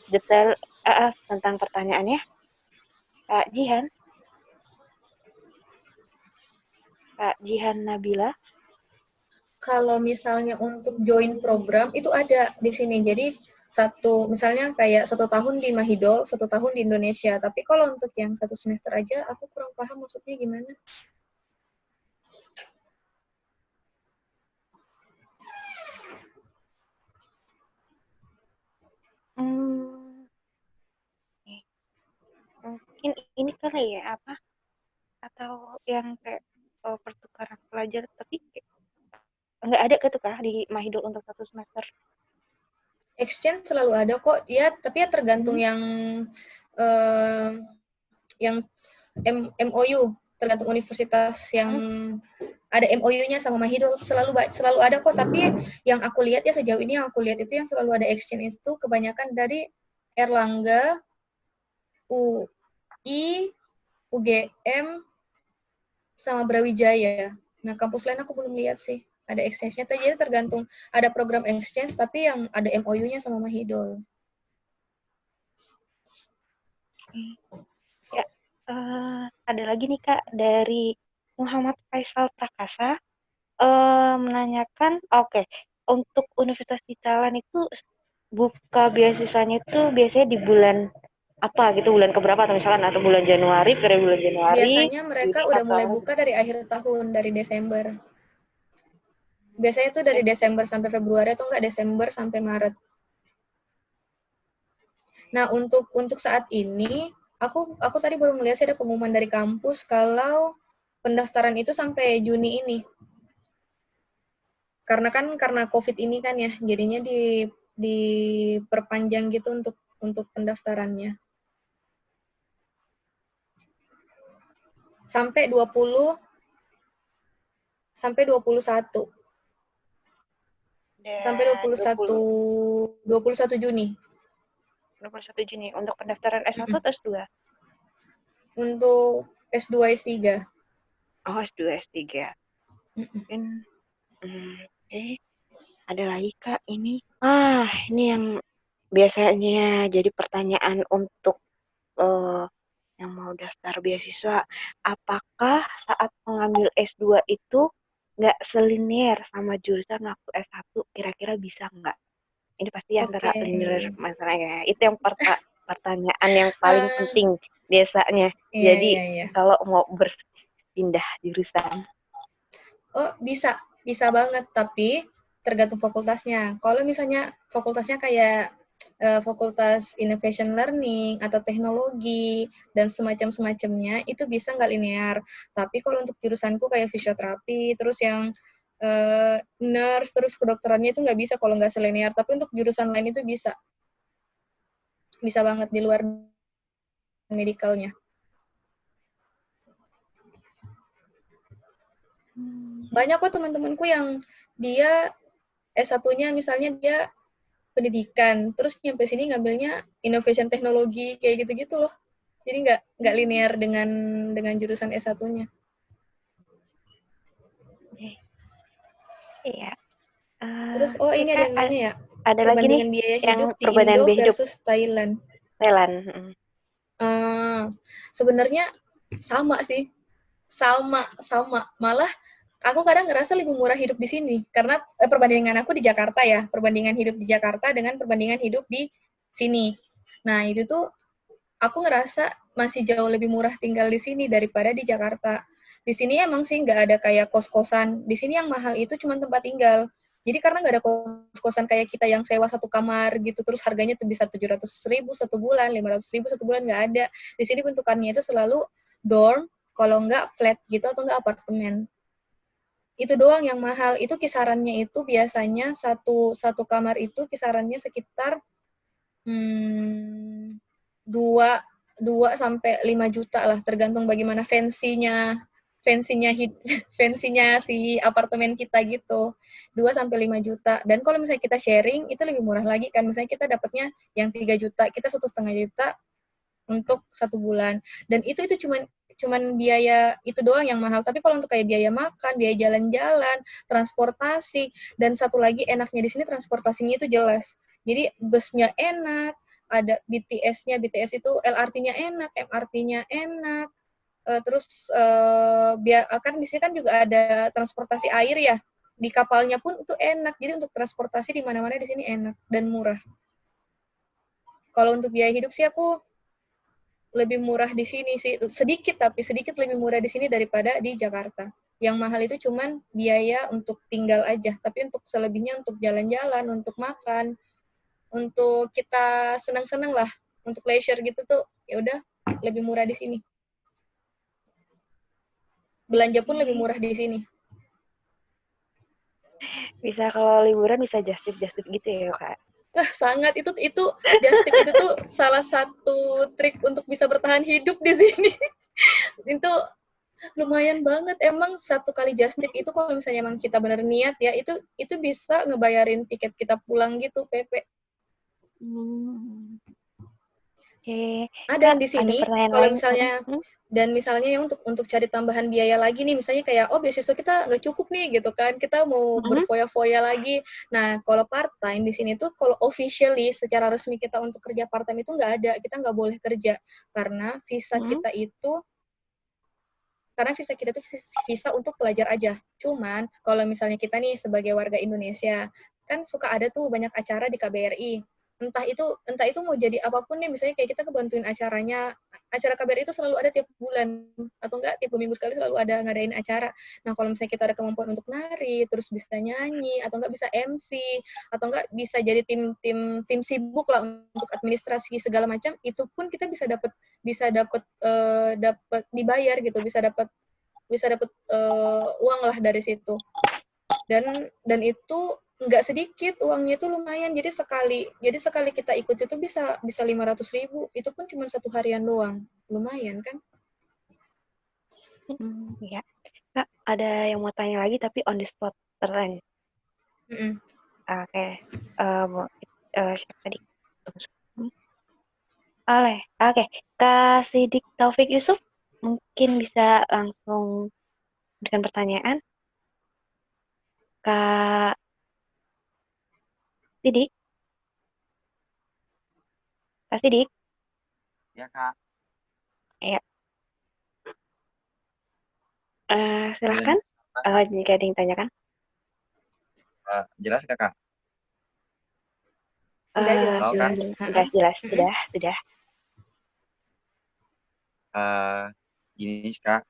Speaker 1: Detail tentang pertanyaannya, Kak Jihan? Kak Jihan Nabila?
Speaker 2: Kalau misalnya untuk join program itu ada di sini. Jadi misalnya kayak 1 tahun di Mahidol, 1 tahun di Indonesia. Tapi kalau untuk yang 1 semester aja, aku kurang paham maksudnya gimana.
Speaker 1: Mungkin ini kali ya apa? Atau yang kayak pertukaran pelajar, tapi nggak ada gitu kah di Mahidol untuk 1 semester?
Speaker 2: Exchange selalu ada kok, ya, tapi ya tergantung yang MOU, tergantung universitas yang ada MOU-nya sama Mahidol, selalu ada kok. Tapi yang aku lihat ya sejauh ini yang aku lihat itu yang selalu ada exchange itu kebanyakan dari Erlangga, UI, UGM, sama Brawijaya. Nah, kampus lain aku belum lihat sih ada exchange-nya. Jadi tergantung, ada program exchange tapi yang ada MOU-nya sama Mahidol.
Speaker 1: Ya, ada lagi nih Kak dari Muhammad Faisal Prakasa menanyakan, untuk Universitas di Thailand itu buka beasiswanya itu biasanya di bulan apa gitu, bulan keberapa atau misalkan atau bulan Januari, periode bulan Januari.
Speaker 2: Biasanya mereka udah mulai buka dari akhir tahun, dari Desember. Biasanya tuh dari Desember sampai Februari atau enggak Desember sampai Maret. Nah, untuk saat ini aku tadi baru melihat sih ada pengumuman dari kampus kalau pendaftaran itu sampai Juni ini. Karena COVID ini kan ya, jadinya diperpanjang gitu untuk pendaftarannya. Sampai 21. Sampai 21 Juni.
Speaker 1: 21 Juni untuk pendaftaran S1 atau S2?
Speaker 2: S2, S3.
Speaker 1: Oh, S2, S3. Mungkin ada lagi Kak ini. Ini yang biasanya jadi pertanyaan untuk yang mau daftar beasiswa. Apakah saat mengambil S2 itu nggak selinier sama jurusan waktu S1? Kira-kira bisa nggak? Ini pasti antara linear masalahnya. Itu yang pertanyaan yang paling penting biasanya.
Speaker 2: Iya,
Speaker 1: Jadi
Speaker 2: iya.
Speaker 1: kalau mau berpindah jurusan.
Speaker 2: Oh, bisa banget, tapi tergantung fakultasnya. Kalau misalnya fakultasnya kayak fakultas innovation learning atau teknologi dan semacamnya itu bisa nggak linear. Tapi kalau untuk jurusanku kayak fisioterapi, terus yang nurse, terus kedokterannya itu nggak bisa kalau nggak selinear. Tapi untuk jurusan lain itu bisa banget di luar medikalnya. Banyak kok teman-temanku yang dia S1-nya misalnya dia pendidikan, terus nyampe sini ngambilnya innovation teknologi kayak gitu-gitu loh. Jadi nggak linear dengan jurusan S1-nya.
Speaker 1: Iya.
Speaker 2: Terus ini ada yang nanya ya.
Speaker 1: Ada lagi nih
Speaker 2: biaya
Speaker 1: yang
Speaker 2: hidup di
Speaker 1: perbandingan
Speaker 2: Indo
Speaker 1: biaya hidup
Speaker 2: versus Thailand. Sebenarnya sama sih. Sama. Malah aku kadang ngerasa lebih murah hidup di sini karena perbandingan aku di Jakarta ya, perbandingan hidup di Jakarta dengan perbandingan hidup di sini. Nah, itu tuh aku ngerasa masih jauh lebih murah tinggal di sini daripada di Jakarta. Di sini emang sih nggak ada kayak kos-kosan. Di sini yang mahal itu cuma tempat tinggal. Jadi karena nggak ada kos-kosan kayak kita yang sewa satu kamar gitu, terus harganya tuh bisa 700.000 satu bulan, 500.000 satu bulan, nggak ada. Di sini bentukannya itu selalu dorm, kalau nggak flat gitu atau nggak apartemen. Itu doang yang mahal. Itu kisarannya itu biasanya satu kamar itu kisarannya sekitar 2 sampai 5 juta lah, tergantung bagaimana fancy-nya si apartemen kita gitu. 2 sampai 5 juta. Dan kalau misalnya kita sharing itu lebih murah lagi kan. Misalnya kita dapatnya yang 3 juta, kita 1,5 juta untuk 1 bulan. Dan itu cuman biaya itu doang yang mahal. Tapi kalau untuk kayak biaya makan, biaya jalan-jalan, transportasi, dan satu lagi enaknya di sini transportasinya itu jelas. Jadi busnya enak, ada BTS-nya, BTS itu LRT-nya enak, MRT-nya enak. Terus kan di sini kan juga ada transportasi air ya. Di kapalnya pun itu enak. Jadi untuk transportasi di mana-mana di sini enak dan murah. Kalau untuk biaya hidup sih aku lebih murah di sini sih, sedikit lebih murah di sini daripada di Jakarta. Yang mahal itu cuman biaya untuk tinggal aja, tapi untuk selebihnya untuk jalan-jalan, untuk makan, untuk kita senang-senang lah, untuk leisure gitu tuh ya udah lebih murah di sini. Belanja pun lebih murah di sini.
Speaker 1: Bisa kalau liburan bisa just tip gitu ya Kak?
Speaker 2: Sangat itu just tip itu tuh salah satu trik untuk bisa bertahan hidup di sini. Itu lumayan banget emang satu kali just tip itu kalau misalnya emang kita benar niat ya itu bisa ngebayarin tiket kita pulang gitu PP. Ada di sini kalau misalnya dan misalnya ya untuk cari tambahan biaya lagi nih, misalnya kayak beasiswa kita nggak cukup nih gitu kan, kita mau berfoya-foya lagi. Nah kalau part time di sini tuh kalau officially secara resmi kita untuk kerja part time itu nggak ada, kita nggak boleh kerja karena visa kita itu visa untuk pelajar aja. Cuman kalau misalnya kita nih sebagai warga Indonesia kan suka ada tuh banyak acara di KBRI. Entah itu mau jadi apapun nih, misalnya kayak kita kebantuin acaranya. Acara KBRI itu selalu ada tiap bulan atau enggak tiap minggu sekali selalu ada ngadain acara. Nah, kalau misalnya kita ada kemampuan untuk nari, terus bisa nyanyi atau enggak bisa MC atau enggak bisa jadi tim sibuk lah untuk administrasi segala macam, itu pun kita bisa dapat dibayar gitu, bisa dapat uang lah dari situ. Dan itu nggak sedikit uangnya, itu lumayan. Jadi sekali kita ikut itu bisa 500.000, itu pun cuma 1 harian doang, lumayan kan.
Speaker 1: Ya Kak, ada yang mau tanya lagi tapi on the spot tertanya. Oke. Siapa tadi? Oke, Kak Sidik Taufik Yusuf Mungkin bisa langsung berikan pertanyaan. Kak Sidik? Kak Sidik?
Speaker 6: Ya, Kak.
Speaker 1: Ya.
Speaker 6: Boleh
Speaker 1: Silahkan.
Speaker 6: start, Kak.
Speaker 1: Jika ada yang tanyakan.
Speaker 6: Jelas nggak, Kak?
Speaker 2: Udah jelas,
Speaker 6: Halo, Kak.
Speaker 1: Jelas. Sudah.
Speaker 6: Gini, Kak.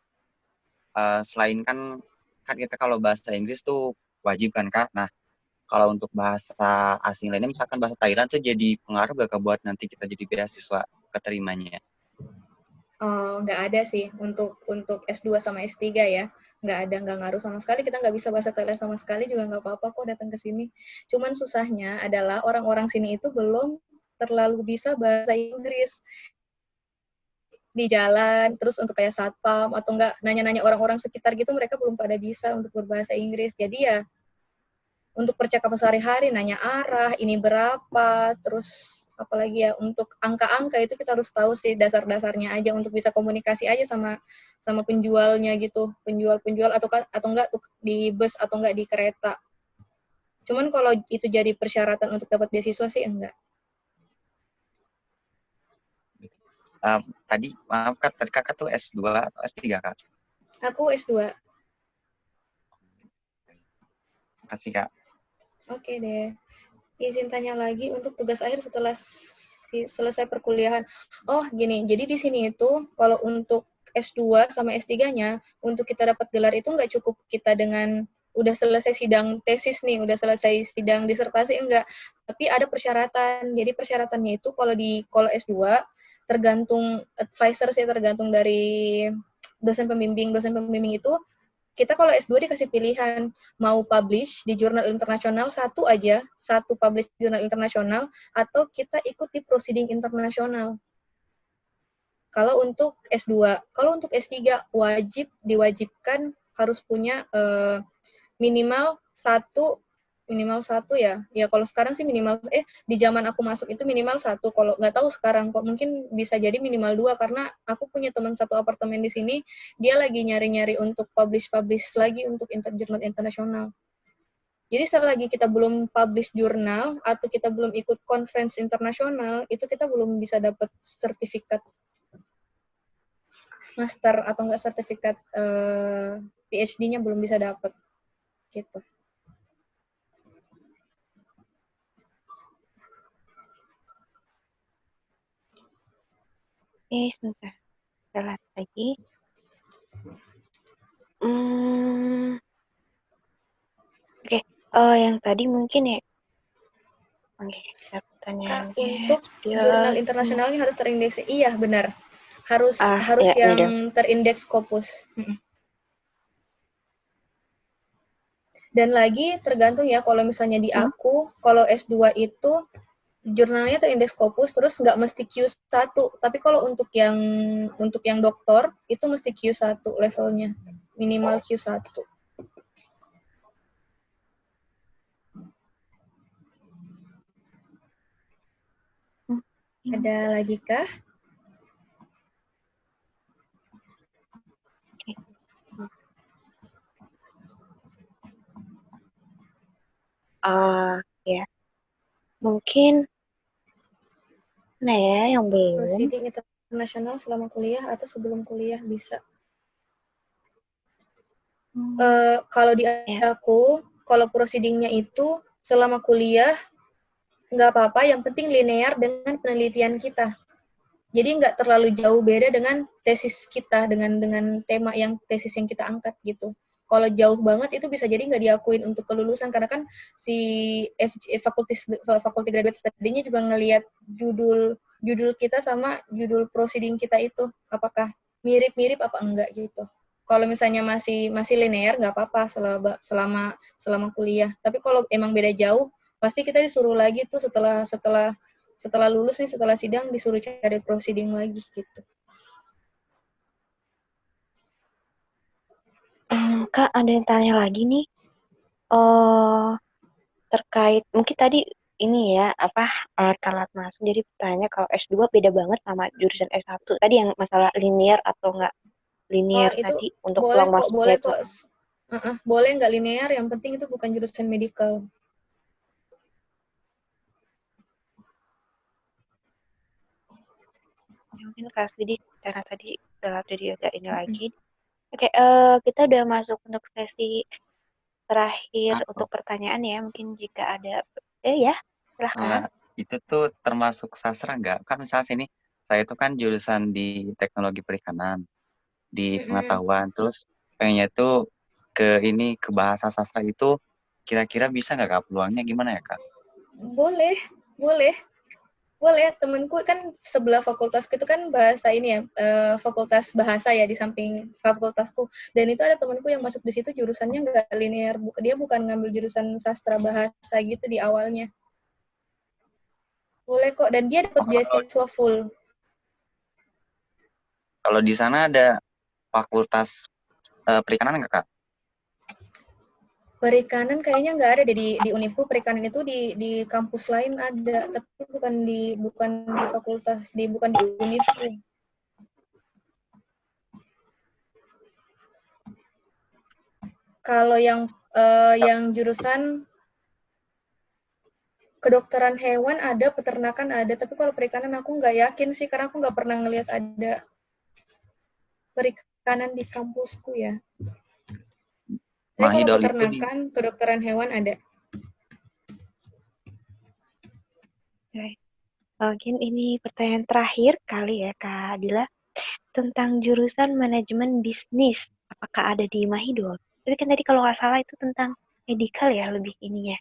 Speaker 6: Selain kan kita kalau bahasa Inggris tuh wajib kan, Kak. Nah, kalau untuk bahasa asing lainnya, misalkan bahasa Thailand tuh jadi pengaruh gak, Kak, buat nanti kita jadi beasiswa keterimanya?
Speaker 2: Oh, nggak ada sih untuk S2 sama S3 ya. Nggak ngaruh sama sekali. Kita nggak bisa bahasa Thailand sama sekali juga nggak apa-apa kok datang ke sini. Cuman susahnya adalah orang-orang sini itu belum terlalu bisa bahasa Inggris di jalan, terus untuk kayak satpam atau enggak nanya-nanya orang-orang sekitar gitu, mereka belum pada bisa untuk berbahasa Inggris. Jadi ya untuk percakapan sehari-hari, nanya arah, ini berapa, terus apalagi ya untuk angka-angka itu kita harus tahu sih dasar-dasarnya aja untuk bisa komunikasi aja sama penjualnya gitu, penjual atau enggak di bus atau enggak di kereta. Cuman kalau itu jadi persyaratan untuk dapat beasiswa sih enggak.
Speaker 6: Tadi, maaf, Kak, tadi Kakak tuh S2 atau S3, Kak?
Speaker 2: Aku S2.
Speaker 6: Makasih, Kak.
Speaker 2: Oke deh. Izin tanya lagi untuk tugas akhir setelah selesai perkuliahan. Oh, gini. Jadi di sini itu kalau untuk S2 sama S3-nya, untuk kita dapat gelar itu nggak cukup kita dengan udah selesai sidang tesis nih, udah selesai sidang disertasi, enggak. Tapi ada persyaratan. Jadi persyaratannya itu kalau S2 tergantung advisor sih, tergantung dari dosen pembimbing. Dosen pembimbing itu kita kalau S2 dikasih pilihan mau publish di jurnal internasional satu publish di jurnal internasional, atau kita ikut di proceeding internasional. Kalau untuk S2, kalau untuk S3 diwajibkan harus punya minimal satu ya kalau sekarang sih di zaman aku masuk itu minimal satu, kalau nggak tahu sekarang kok mungkin bisa jadi minimal 2, karena aku punya teman satu apartemen di sini, dia lagi nyari-nyari untuk publish lagi untuk jurnal internasional. Jadi selagi kita belum publish jurnal atau kita belum ikut conference internasional, itu kita belum bisa dapat sertifikat master atau enggak sertifikat PhD-nya belum bisa dapat gitu.
Speaker 1: Sebentar. Lihat lagi. Oke. Yang tadi mungkin ya. Oke, pertanyaannya.
Speaker 2: Untuk jurnal internasionalnya harus terindeks. Iya, benar. Harus
Speaker 1: ya,
Speaker 2: yang terindeks Scopus. Dan lagi tergantung ya, kalau misalnya di aku, kalau S2 itu jurnalnya terindeks Scopus, terus nggak mesti Q1, tapi kalau untuk yang doktor itu mesti Q1 levelnya, minimal Q1. Ada lagi kah?
Speaker 1: Ya. Mungkin mana ya yang belum?
Speaker 2: Proceeding internasional selama kuliah atau sebelum kuliah bisa. Kalau di aku, kalau proceedingnya itu selama kuliah nggak apa-apa, yang penting linear dengan penelitian kita. Jadi nggak terlalu jauh beda dengan tesis kita, dengan tema tesis yang kita angkat gitu. Kalau jauh banget itu bisa jadi nggak diakuin untuk kelulusan, karena kan si fakulti graduate study-nya juga ngelihat judul kita sama judul proceeding kita itu apakah mirip-mirip apa enggak gitu. Kalau misalnya masih linear nggak apa-apa selama kuliah. Tapi kalau emang beda jauh, pasti kita disuruh lagi tuh setelah lulus nih, setelah sidang disuruh cari proceeding lagi gitu.
Speaker 1: Kak, ada yang tanya lagi nih. Terkait mungkin tadi ini ya, alat masuk. Jadi pertanyaannya kalau S2 beda banget sama jurusan S1. Tadi yang masalah linear atau enggak linear
Speaker 2: itu
Speaker 1: tadi untuk
Speaker 2: boleh
Speaker 1: peluang
Speaker 2: kok,
Speaker 1: masuknya
Speaker 2: boleh
Speaker 1: itu.
Speaker 2: kok. Boleh nggak linear, yang penting itu bukan jurusan medical.
Speaker 1: Mungkin Kak Vidi karena tadi agak ini lagi. Oke, kita udah masuk untuk sesi terakhir untuk pertanyaan ya. Mungkin jika ada, ya silahkan.
Speaker 6: Itu tuh termasuk sastra nggak? Kan misalnya sini, saya itu kan jurusan di teknologi perikanan, di pengetahuan, terus pengennya tuh ke bahasa sastra itu, kira-kira bisa nggak Kak? Peluangnya gimana ya Kak?
Speaker 2: Boleh. Temenku kan sebelah fakultasku itu kan bahasa ini ya, fakultas bahasa ya di samping fakultasku. Dan itu ada temenku yang masuk di situ jurusannya nggak linear, dia bukan ngambil jurusan sastra bahasa gitu di awalnya. Boleh kok, dan dia dapat beasiswa full.
Speaker 6: Kalau di sana ada fakultas perikanan nggak Kak?
Speaker 2: Perikanan kayaknya nggak ada di Univku. Perikanan itu di kampus lain ada, tapi bukan di fakultas, bukan di Univku. Kalau yang jurusan kedokteran hewan ada, peternakan ada, tapi kalau perikanan aku nggak yakin sih, karena aku nggak pernah ngelihat ada perikanan di kampusku ya. Tapi kalau peternakan, kedokteran hewan ada.
Speaker 1: Mungkin ini pertanyaan terakhir kali ya Kak Adila, tentang jurusan manajemen bisnis. Apakah ada di Mahidol? Tapi kan tadi kalau nggak salah itu tentang medical ya, lebih ini ya.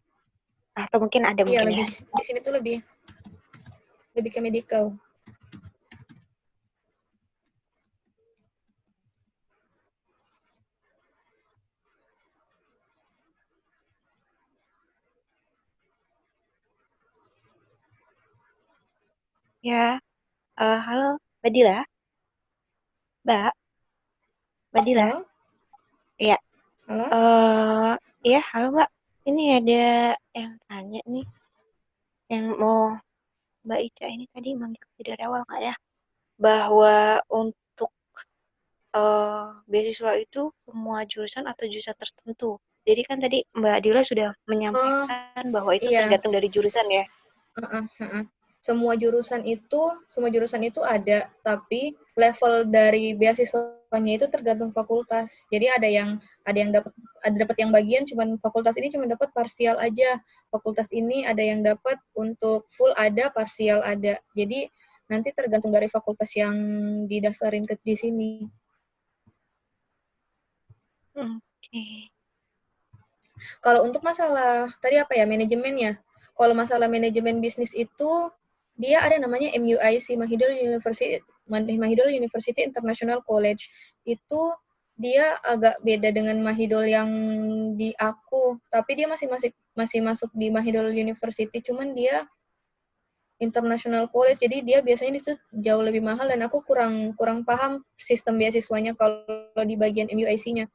Speaker 1: Atau mungkin ada
Speaker 2: Iya,
Speaker 1: mungkin
Speaker 2: lebih
Speaker 1: ya.
Speaker 2: di sini tuh lebih ke medical.
Speaker 1: Ya, halo Mbak Dila. Mbak Dila.
Speaker 2: Halo?
Speaker 1: Iya.
Speaker 2: Halo?
Speaker 1: Iya, halo Mbak. Ini ada yang tanya nih. Yang mau Mbak Ica ini tadi mengikuti dari awal nggak ya? Bahwa untuk beasiswa itu semua jurusan atau jurusan tertentu. Jadi kan tadi Mbak Dila sudah menyampaikan bahwa itu
Speaker 2: iya.
Speaker 1: tergantung dari jurusan ya.
Speaker 2: Semua jurusan itu ada, tapi level dari beasiswanya itu tergantung fakultas. Jadi ada yang dapat yang bagian cuman fakultas ini cuma dapat parsial aja. Fakultas ini ada yang dapat untuk full ada, parsial ada. Jadi nanti tergantung dari fakultas yang didaftarin ke di sini.
Speaker 1: Oke.
Speaker 2: Kalau untuk masalah tadi apa ya, manajemennya? Kalau masalah manajemen bisnis itu dia ada namanya MUIC, Mahidol University International College. Itu dia agak beda dengan Mahidol yang di aku, tapi dia masih masuk di Mahidol University, cuman dia International College, jadi dia biasanya itu jauh lebih mahal dan aku kurang paham sistem beasiswanya kalau di bagian MUIC-nya.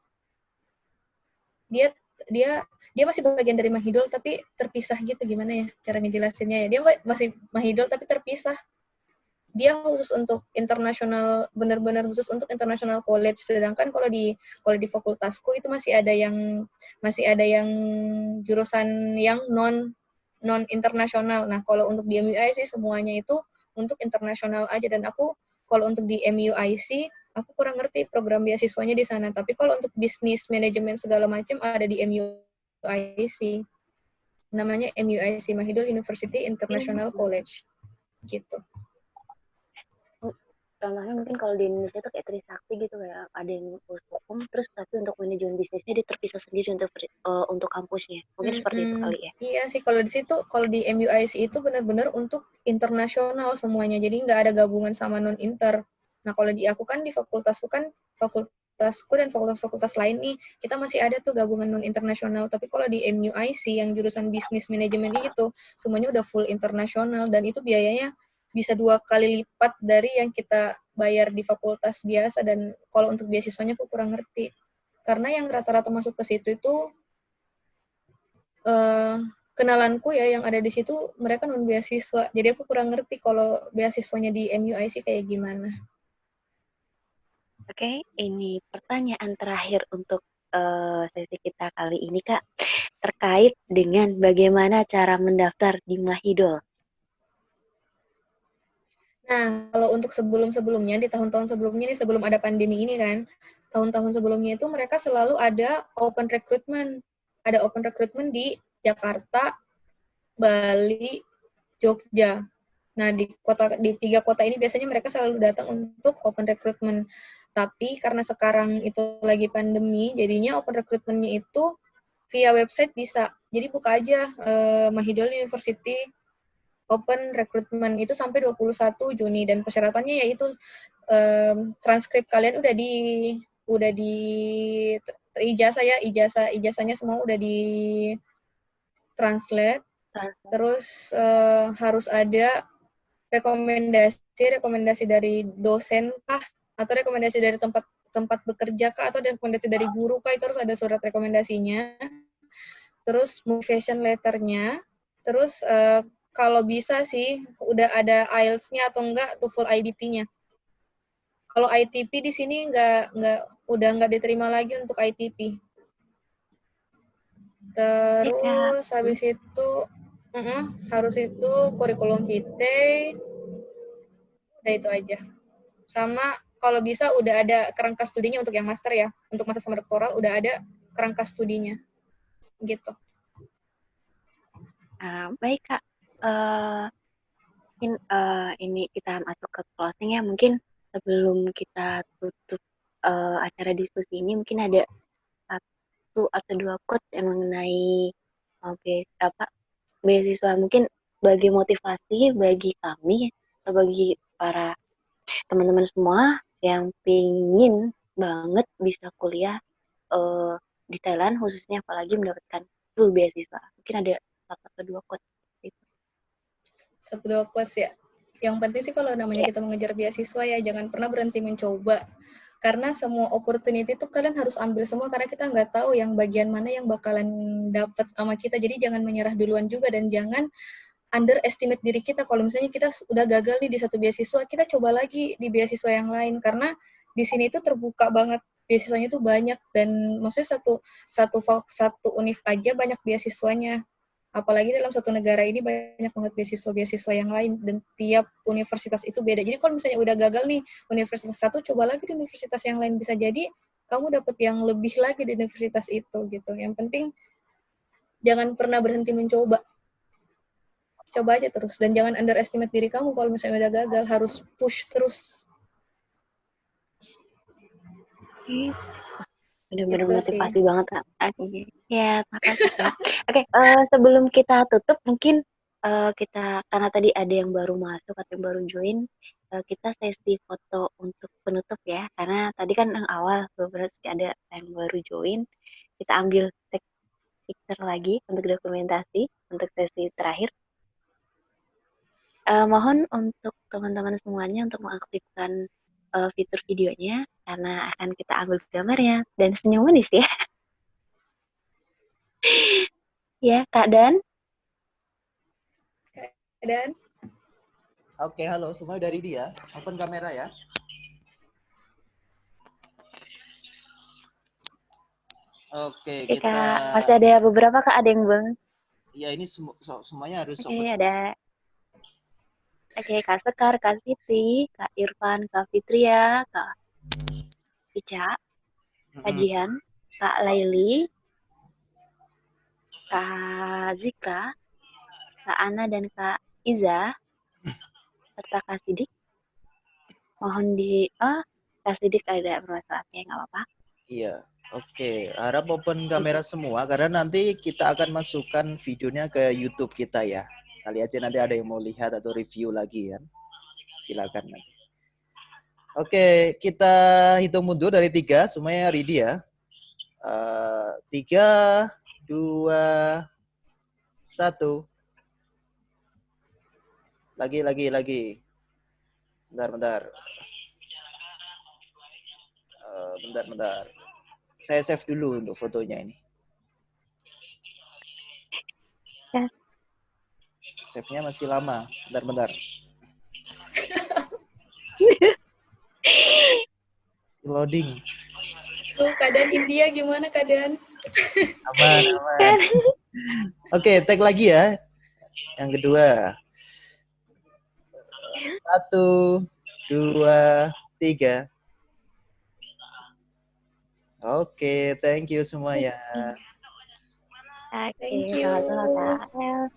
Speaker 2: Dia masih bagian dari Mahidol tapi terpisah gitu, gimana ya cara ngejelasinnya ya, dia masih Mahidol tapi terpisah. Dia khusus untuk internasional, benar-benar khusus untuk international college. Sedangkan kalau di fakultasku itu masih ada yang jurusan yang non internasional. Nah, kalau untuk di MUIC semuanya itu untuk internasional aja, dan aku kalau untuk di MUIC aku kurang ngerti program beasiswanya di sana. Tapi kalau untuk bisnis manajemen segala macam ada di MUIC. Namanya MUIC, Mahidol University International College. Gitu.
Speaker 1: Contohnya mungkin kalau di Indonesia itu kayak Trisakti gitu, kayak ada yang hukum terus tapi untuk manajemen bisnisnya dia terpisah sendiri untuk kampusnya. Mungkin seperti itu kali ya.
Speaker 2: Iya sih, kalau di situ, kalau di MUIC itu benar-benar untuk internasional semuanya. Jadi nggak ada gabungan sama non-inter. Nah, kalau di aku kan di fakultasku dan fakultas-fakultas lain nih, kita masih ada tuh gabungan non-internasional. Tapi kalau di MUIC yang jurusan bisnis manajemen itu semuanya udah full internasional, dan itu biayanya bisa 2 kali lipat dari yang kita bayar di fakultas biasa. Dan kalau untuk beasiswanya aku kurang ngerti. Karena yang rata-rata masuk ke situ itu kenalanku ya yang ada di situ, mereka non beasiswa. Jadi aku kurang ngerti kalau beasiswanya di MUIC kayak gimana.
Speaker 1: Oke, ini pertanyaan terakhir untuk sesi kita kali ini, Kak. Terkait dengan bagaimana cara mendaftar di Mahidol.
Speaker 2: Nah, kalau untuk sebelum-sebelumnya, di tahun-tahun sebelumnya nih, sebelum ada pandemi ini kan, tahun-tahun sebelumnya itu mereka selalu ada open recruitment. Ada open recruitment di Jakarta, Bali, Jogja. Nah, di 3 kota ini biasanya mereka selalu datang untuk open recruitment. Tapi karena sekarang itu lagi pandemi, jadinya open recruitment-nya itu via website bisa. Jadi buka aja Mahidol University open recruitment itu sampai 21 Juni dan persyaratannya yaitu transkrip kalian udah di ijazah ya, ijazahnya semua udah di translate. Terus harus ada rekomendasi dari dosen kah atau rekomendasi dari tempat bekerja kah atau rekomendasi dari guru kah, itu harus ada surat rekomendasinya. Terus motivation letternya. Terus kalau bisa sih udah ada IELTS-nya atau enggak TOEFL IBT-nya. Kalau ITP di sini udah nggak diterima lagi untuk ITP. Terus habis itu harus itu kurikulum vitae. Udah itu aja. Sama kalau bisa udah ada kerangka studinya untuk yang master ya. Untuk master sama doktoral udah ada kerangka studinya. Gitu.
Speaker 1: Baik, Kak. Ini kita masuk ke closing ya. Mungkin sebelum kita tutup acara diskusi ini, mungkin ada 1 atau 2 quotes yang mengenai beasiswa, mungkin bagi motivasi bagi kami atau bagi para teman-teman semua yang pingin banget bisa kuliah di Thailand, khususnya apalagi mendapatkan full beasiswa. Mungkin ada 1 atau 2 quotes.
Speaker 2: 1-2 quotes ya. Yang penting sih kalau namanya kita mengejar beasiswa ya, jangan pernah berhenti mencoba. Karena semua opportunity itu kalian harus ambil semua, karena kita nggak tahu yang bagian mana yang bakalan dapat sama kita. Jadi jangan menyerah duluan juga, dan jangan underestimate diri kita. Kalau misalnya kita udah gagal nih di satu beasiswa, kita coba lagi di beasiswa yang lain. Karena di sini itu terbuka banget, beasiswanya itu banyak, dan maksudnya satu univ aja banyak beasiswanya. Apalagi dalam satu negara ini banyak banget beasiswa-beasiswa yang lain, dan tiap universitas itu beda. Jadi kalau misalnya udah gagal nih universitas satu, coba lagi di universitas yang lain, bisa jadi kamu dapat yang lebih lagi di universitas itu gitu. Yang penting jangan pernah berhenti mencoba. Coba aja terus, dan jangan underestimate diri kamu kalau misalnya udah gagal, harus push terus.
Speaker 1: Benar-benar motivasi banget, Kak. Ya, makasih, Kak. Oke, sebelum kita tutup, mungkin kita, karena tadi ada yang baru masuk atau yang baru join, kita sesi foto untuk penutup ya. Karena tadi kan yang awal, beberapa ada yang baru join, kita ambil picture lagi untuk dokumentasi, untuk sesi terakhir. Mohon untuk teman-teman semuanya untuk mengaktifkan fitur videonya, karena akan kita ambil gambarnya, dan senyum manis ya. Ya, Kak Dan.
Speaker 3: Oke, halo, semua dari dia. Open kamera ya. Oke, kita...
Speaker 1: Masih ada beberapa, Kak, ada yang bang.
Speaker 3: Iya, ini semuanya harus
Speaker 1: open. Ada. Oke, Kak Sekar, Kak Siti, Kak Irfan, Kak Fitria, Kak Ica, Kak Jihan, Kak Laili, Kak Zika, Kak Ana, dan Kak Iza, serta Kak Sidik. Mohon Kak Sidik ada permasalahannya, nggak apa-apa.
Speaker 3: Iya, oke. Harap open kamera semua, karena nanti kita akan masukkan videonya ke YouTube kita ya. Kali aja nanti ada yang mau lihat atau review lagi kan. Silakan nanti. Oke, kita hitung mundur dari 3, semuanya ready ya. 3, 2, 1. Lagi. Bentar. Bentar. Saya save dulu untuk fotonya ini.
Speaker 1: Ya.
Speaker 3: Save-nya masih lama. Bentar. loading.
Speaker 2: Keadaan India gimana keadaan?
Speaker 3: Aman. Oke, tag lagi ya. Yang kedua. 1, 2, 3. Oke, thank you semuanya.
Speaker 2: Thank
Speaker 1: Oke,
Speaker 2: you.
Speaker 1: sama-sama Kak.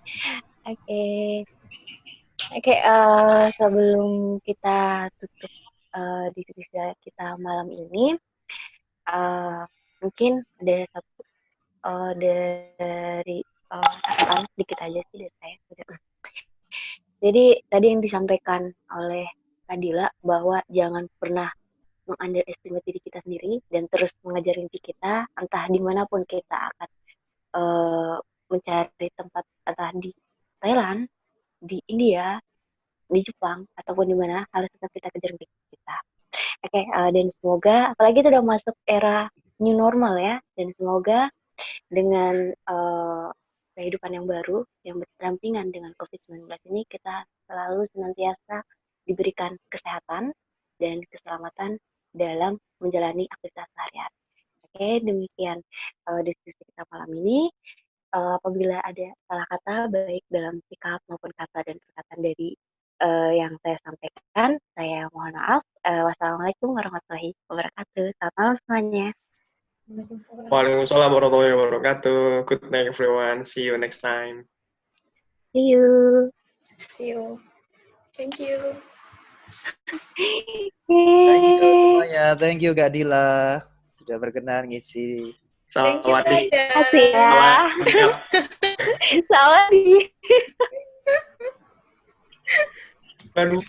Speaker 1: Oke, sebelum kita tutup diskusi kita malam ini, mungkin ada satu dari catatan sedikit aja sih dari saya. Jadi tadi yang disampaikan oleh Kadila bahwa jangan pernah meng-underestimate diri kita sendiri dan terus mengejar mimpi kita, entah dimanapun kita akan mencari tempat, entah di Thailand, di India, di Jepang, ataupun di mana, harus tetap kita kejar mimpi kita. Oke, dan semoga, apalagi itu udah masuk era new normal ya, dan semoga dengan kehidupan yang baru, yang berdampingan dengan COVID-19 ini, kita selalu senantiasa diberikan kesehatan dan keselamatan dalam menjalani aktivitas sehari-hari. Oke, demikian diskusi kita malam ini. Apabila ada salah kata, baik dalam sikap maupun kata dan perkataan dari yang saya sampaikan, saya mohon maaf. Wassalamualaikum warahmatullahi wabarakatuh. Selamat malam semuanya.
Speaker 7: Waalaikumsalam warahmatullahi wabarakatuh. Good night everyone. See you next time.
Speaker 1: See you.
Speaker 2: See you. Thank you.
Speaker 3: Thank you semuanya. Thank you Kak Dila sudah berkenan ngisi.
Speaker 2: Thank you,
Speaker 7: Sawadee.
Speaker 2: Kadang.
Speaker 1: Makasih ya.
Speaker 7: Sawadee.
Speaker 1: Sawadee.
Speaker 7: Baru